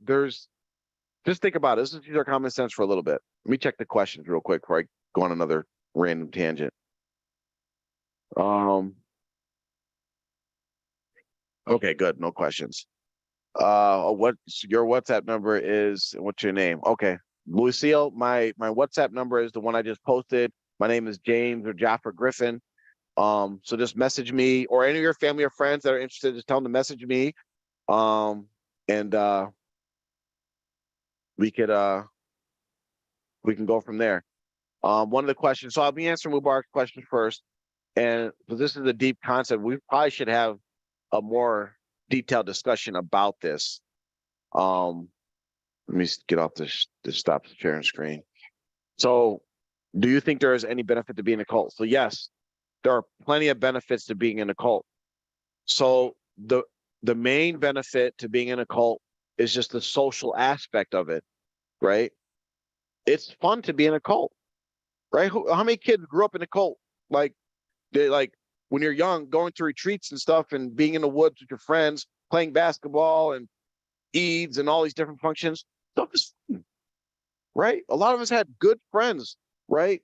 just think about it. Let's just use our common sense for a little bit. Let me check the questions real quick before I go on another random tangent. Okay, good. No questions. What your WhatsApp number is? What's your name? Okay, Lucille. My WhatsApp number is the one I just posted. My name is James or Jaffer Griffin. So just message me, or any of your family or friends that are interested, just tell them to message me. And we can go from there. One of the questions, so I'll be answering Mubarak's question first. And this is a deep concept. We probably should have a more detailed discussion about this. Let me get off this stop sharing screen. So, do you think there is any benefit to being a cult? So yes, there are plenty of benefits to being in a cult. So the main benefit to being in a cult is just the social aspect of it, right? It's fun to be in a cult, right? How many kids grew up in a cult? Like when you're young, going to retreats and stuff and being in the woods with your friends, playing basketball and Eids and all these different functions. Stuff is fun. right? A lot of us had good friends, right?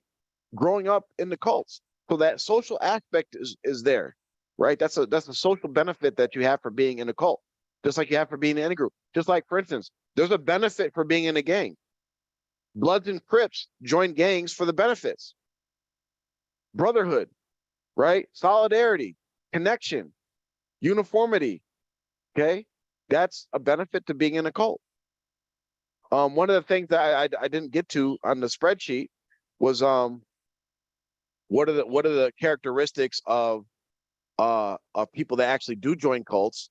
Growing up in the cults. So that social aspect is there, right? That's a social benefit that you have for being in a cult, just like you have for being in any group. Just like, for instance, there's a benefit for being in a gang. Bloods and Crips join gangs for the benefits. Brotherhood, right? Solidarity, connection, uniformity. Okay. That's a benefit to being in a cult. One of the things that I didn't get to on the spreadsheet was what are the characteristics of people that actually do join cults,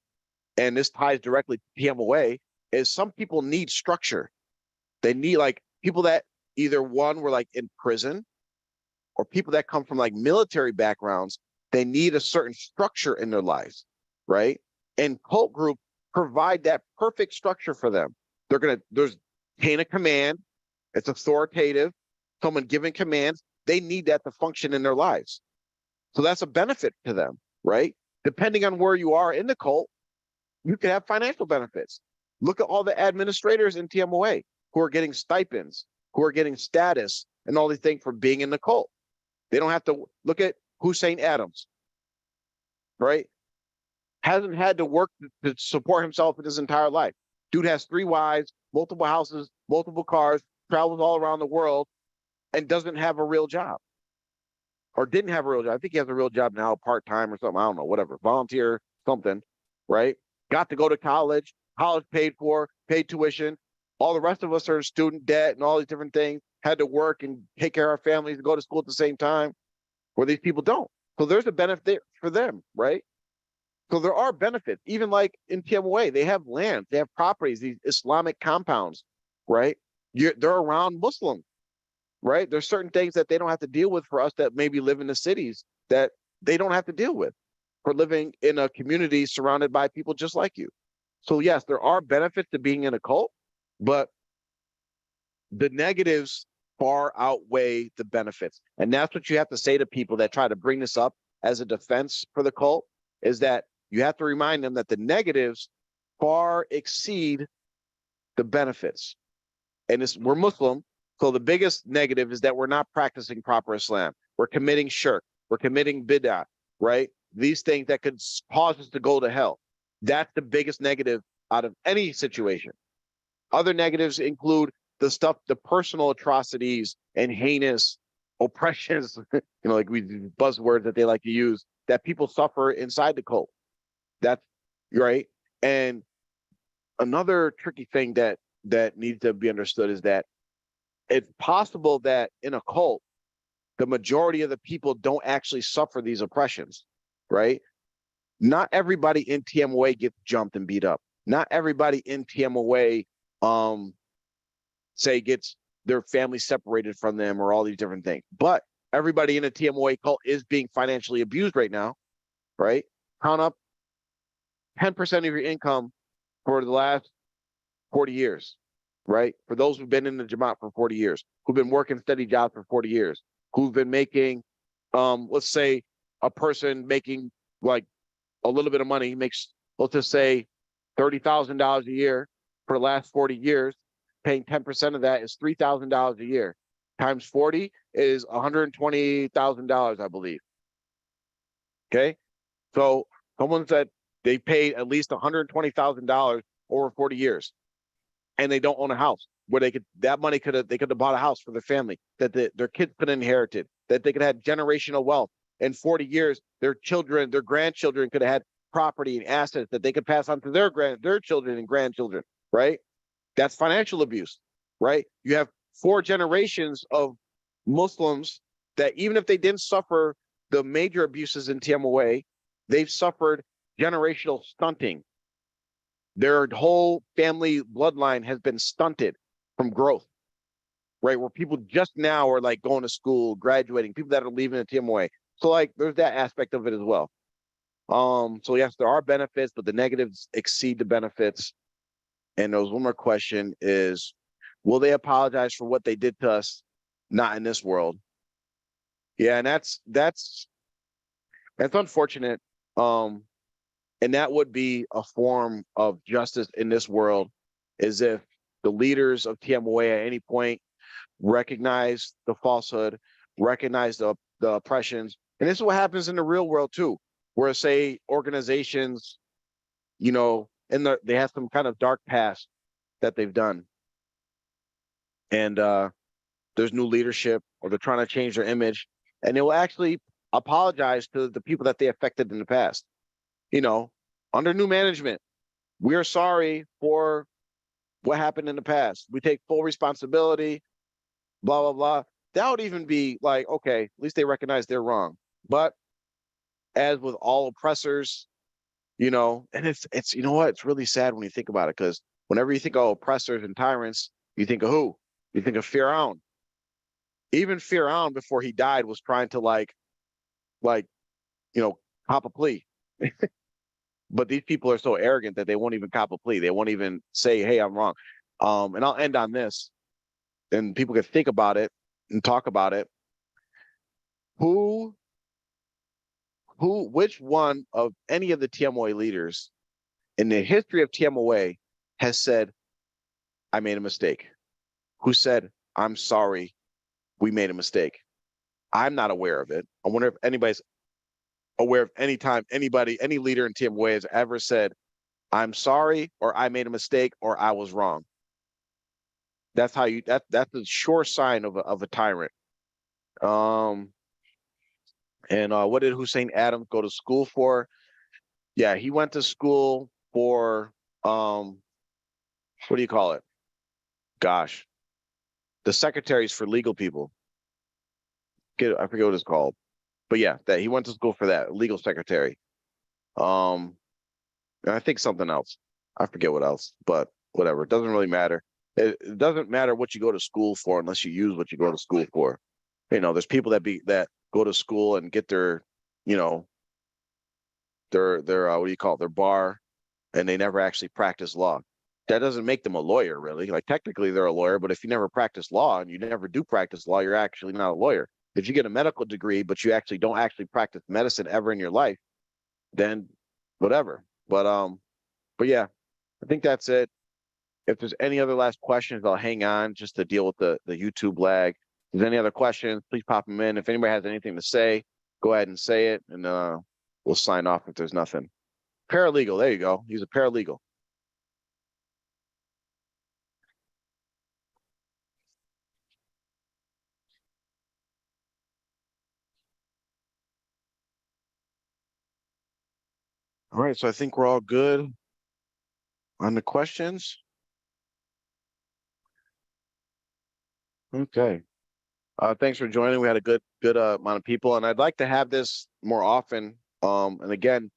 and this ties directly to PMOA, is some people need structure. They need, like, people that either one were like in prison, or people that come from like military backgrounds. They need a certain structure in their lives, right? And cult group provide that perfect structure for them. There's chain of command. It's authoritative. Someone giving commands. They need that to function in their lives. So that's a benefit to them, right? Depending on where you are in the cult, you can have financial benefits. Look at all the administrators in TMOA who are getting stipends, who are getting status and all these things for being in the cult. They don't have to. Look at Hussein Adams, right? Hasn't had to work to support himself in his entire life. Dude has 3 wives, multiple houses, multiple cars, travels all around the world, and doesn't have a real job. Or didn't have a real job. I think he has a real job now, part-time or something. I don't know, whatever. Volunteer, something, right? Got to go to college paid for, paid tuition. All the rest of us are in student debt and all these different things. Had to work and take care of our families and go to school at the same time, where these people don't. So there's a benefit for them, right? So there are benefits. Even like in TMOA, they have land, they have properties, these Islamic compounds, right? They're around Muslims, right? There's certain things that they don't have to deal with for us that maybe live in the cities that they don't have to deal with for living in a community surrounded by people just like you. So yes, there are benefits to being in a cult, but the negatives far outweigh the benefits. And that's what you have to say to people that try to bring this up as a defense for the cult, is that you have to remind them that the negatives far exceed the benefits. And we're Muslim, so the biggest negative is that we're not practicing proper Islam. We're committing shirk. We're committing bid'ah, right? These things that could cause us to go to hell. That's the biggest negative out of any situation. Other negatives include the stuff, the personal atrocities and heinous oppressions, like buzzwords that they like to use, that people suffer inside the cult. That's right. And another tricky thing that needs to be understood is that it's possible that in a cult, the majority of the people don't actually suffer these oppressions, right? Not everybody in TMOA gets jumped and beat up. Not everybody in TMOA, say, gets their family separated from them or all these different things. But everybody in a TMOA cult is being financially abused right now, right? Count up 10% of your income for the last 40 years, right? For those who've been in the Jamaat for 40 years, who've been working steady jobs for 40 years, who've been making, let's say a person making like a little bit of money, makes, let's just say $30,000 a year for the last 40 years, paying 10% of that is $3,000 a year. Times 40 is $120,000, I believe. Okay. So someone said they paid at least $120,000 over 40 years, and they don't own a house where they could have bought a house for their family, that their kids could have inherited, that they could have generational wealth. In 40 years, their children, their grandchildren could have had property and assets that they could pass on to their children and grandchildren, right? That's financial abuse, right? You have 4 generations of Muslims that, even if they didn't suffer the major abuses in TMOA, they've suffered generational stunting. Their whole family bloodline has been stunted from growth, right? Where people just now are like going to school, graduating, people that are leaving the TMOA. So like there's that aspect of it as well. So yes, there are benefits, but the negatives exceed the benefits. And there was one more question is, will they apologize for what they did to us? Not in this world. Yeah, and that's unfortunate. And that would be a form of justice in this world, is if the leaders of TMOA at any point recognize the falsehood, recognize the oppressions. And this is what happens in the real world too, where say organizations, you know, they have some kind of dark past that they've done. And there's new leadership, or they're trying to change their image, and they will actually apologize to the people that they affected in the past. You know, under new management, we are sorry for what happened in the past. We take full responsibility, blah, blah, blah. That would even be like, okay, at least they recognize they're wrong. But as with all oppressors, you know, and it's you know what, it's really sad when you think about it, because whenever you think of oppressors and tyrants, you think of who? You think of Firaun. Even Firaun, before he died, was trying to like, you know, cop a plea. But these people are so arrogant that they won't even cop a plea. They won't even say, hey, I'm wrong. And I'll end on this, and people can think about it and talk about it. Which one of any of the TMOA leaders in the history of TMOA has said, I made a mistake? Who said, I'm sorry, we made a mistake? I'm not aware of it. I wonder if anybody's aware of any time any leader in TMOA has ever said, I'm sorry, or I made a mistake, or I was wrong. That's how you, that's a sure sign of a tyrant. And what did Hussein Adams go to school for? Yeah, he went to school for, what do you call it? Gosh, the secretaries for legal people. I forget what it's called. But yeah, that he went to school for that, legal secretary. And I think something else. I forget what else, but whatever. It doesn't really matter. It doesn't matter what you go to school for unless you use what you go to school for. You know, there's people that go to school and get their, you know, their what do you call it, their bar, and they never actually practice law. That doesn't make them a lawyer, really. Like technically they're a lawyer, but if you never practice law and you never do practice law, you're actually not a lawyer. If you get a medical degree, but you actually don't actually practice medicine ever in your life, then whatever. But yeah, I think that's it. If there's any other last questions, I'll hang on just to deal with the YouTube lag. If there's any other questions, please pop them in. If anybody has anything to say, go ahead and say it, and we'll sign off if there's nothing. Paralegal, there you go. He's a paralegal. All right, so I think we're all good on the questions. Okay. Thanks for joining. We had a good amount of people, and I'd like to have this more often. And again,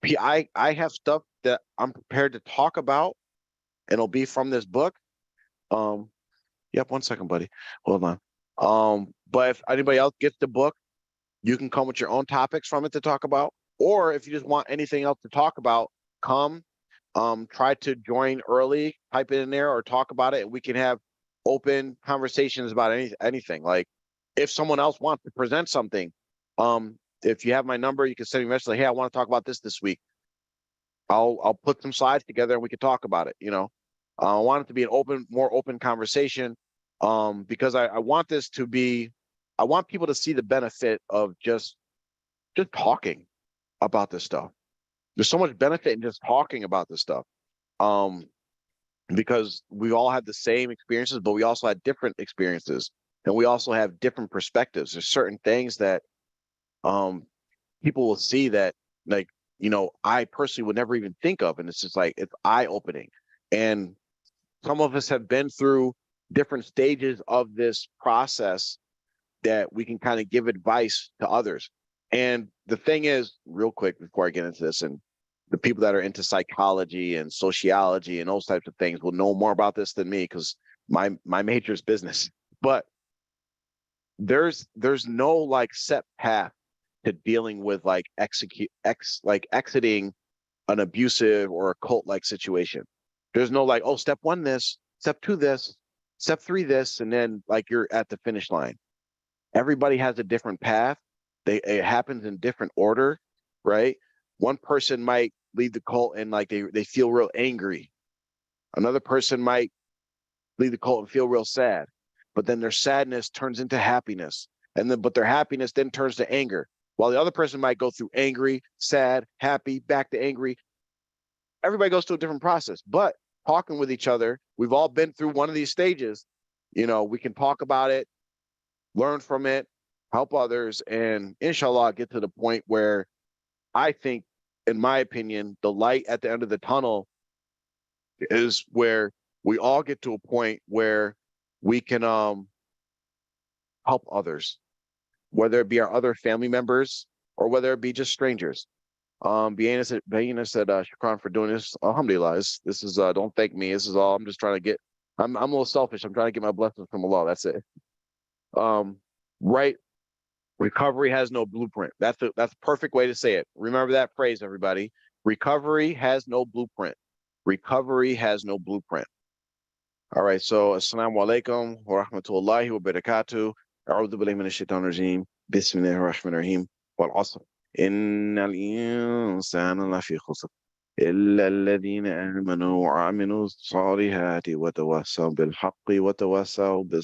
I have stuff that I'm prepared to talk about, and it'll be from this book. Yep, 1 second, buddy. Hold on. But if anybody else gets the book, you can come with your own topics from it to talk about. Or if you just want anything else to talk about, come. Try to join early, type it in there, or talk about it, and we can have open conversations about anything. Like if someone else wants to present something, if you have my number, you can send me a message like, hey, I want to talk about this week. I'll put some slides together and we can talk about it. You know, I want it to be an more open conversation, because I want this to be, I want people to see the benefit of just talking about this stuff. There's so much benefit in just talking about this stuff. Because we all have the same experiences, but we also had different experiences, and we also have different perspectives. There's certain things that people will see that, like, you know, I personally would never even think of, and it's just like, it's eye-opening. And some of us have been through different stages of this process that we can kind of give advice to others. And the thing is, real quick before I get into this, and the people that are into psychology and sociology and those types of things will know more about this than me, because my major is business. But there's no like set path to dealing with like exiting an abusive or a cult like situation. There's no like, oh, step 1 this, step 2 this, step 3 this, and then like you're at the finish line. Everybody has a different path. It happens in different order, right? One person might lead the cult and like they feel real angry. Another person might lead the cult and feel real sad. but then their sadness turns into happiness. And then, but their happiness then turns to anger. While the other person might go through angry, sad, happy, back to angry. Everybody goes through a different process, but talking with each other, we've all been through one of these stages. You know, we can talk about it, learn from it, help others, and inshallah get to the point where I think, in my opinion, the light at the end of the tunnel is where we all get to a point where we can help others, whether it be our other family members or whether it be just strangers. Baina said, Shukran for doing this. Alhamdulillah, this is don't thank me. This is all I'm just trying to get. I'm a little selfish. I'm trying to get my blessings from Allah. That's it. Right. Recovery has no blueprint. That's a perfect way to say it. Remember that phrase, everybody. Recovery has no blueprint. Recovery has no blueprint. All right. So, assalamu alaikum wa rahmatullahi wa barakatuh. A'udhu billahi minash shaitanir rajim. Bismillahir rahmanir rahim. Wal 'asr. Innal insana lafi khusr. إلا الذين آمنوا وعملوا الصالحات وتواصوا بالحق وتواصوا بالصبر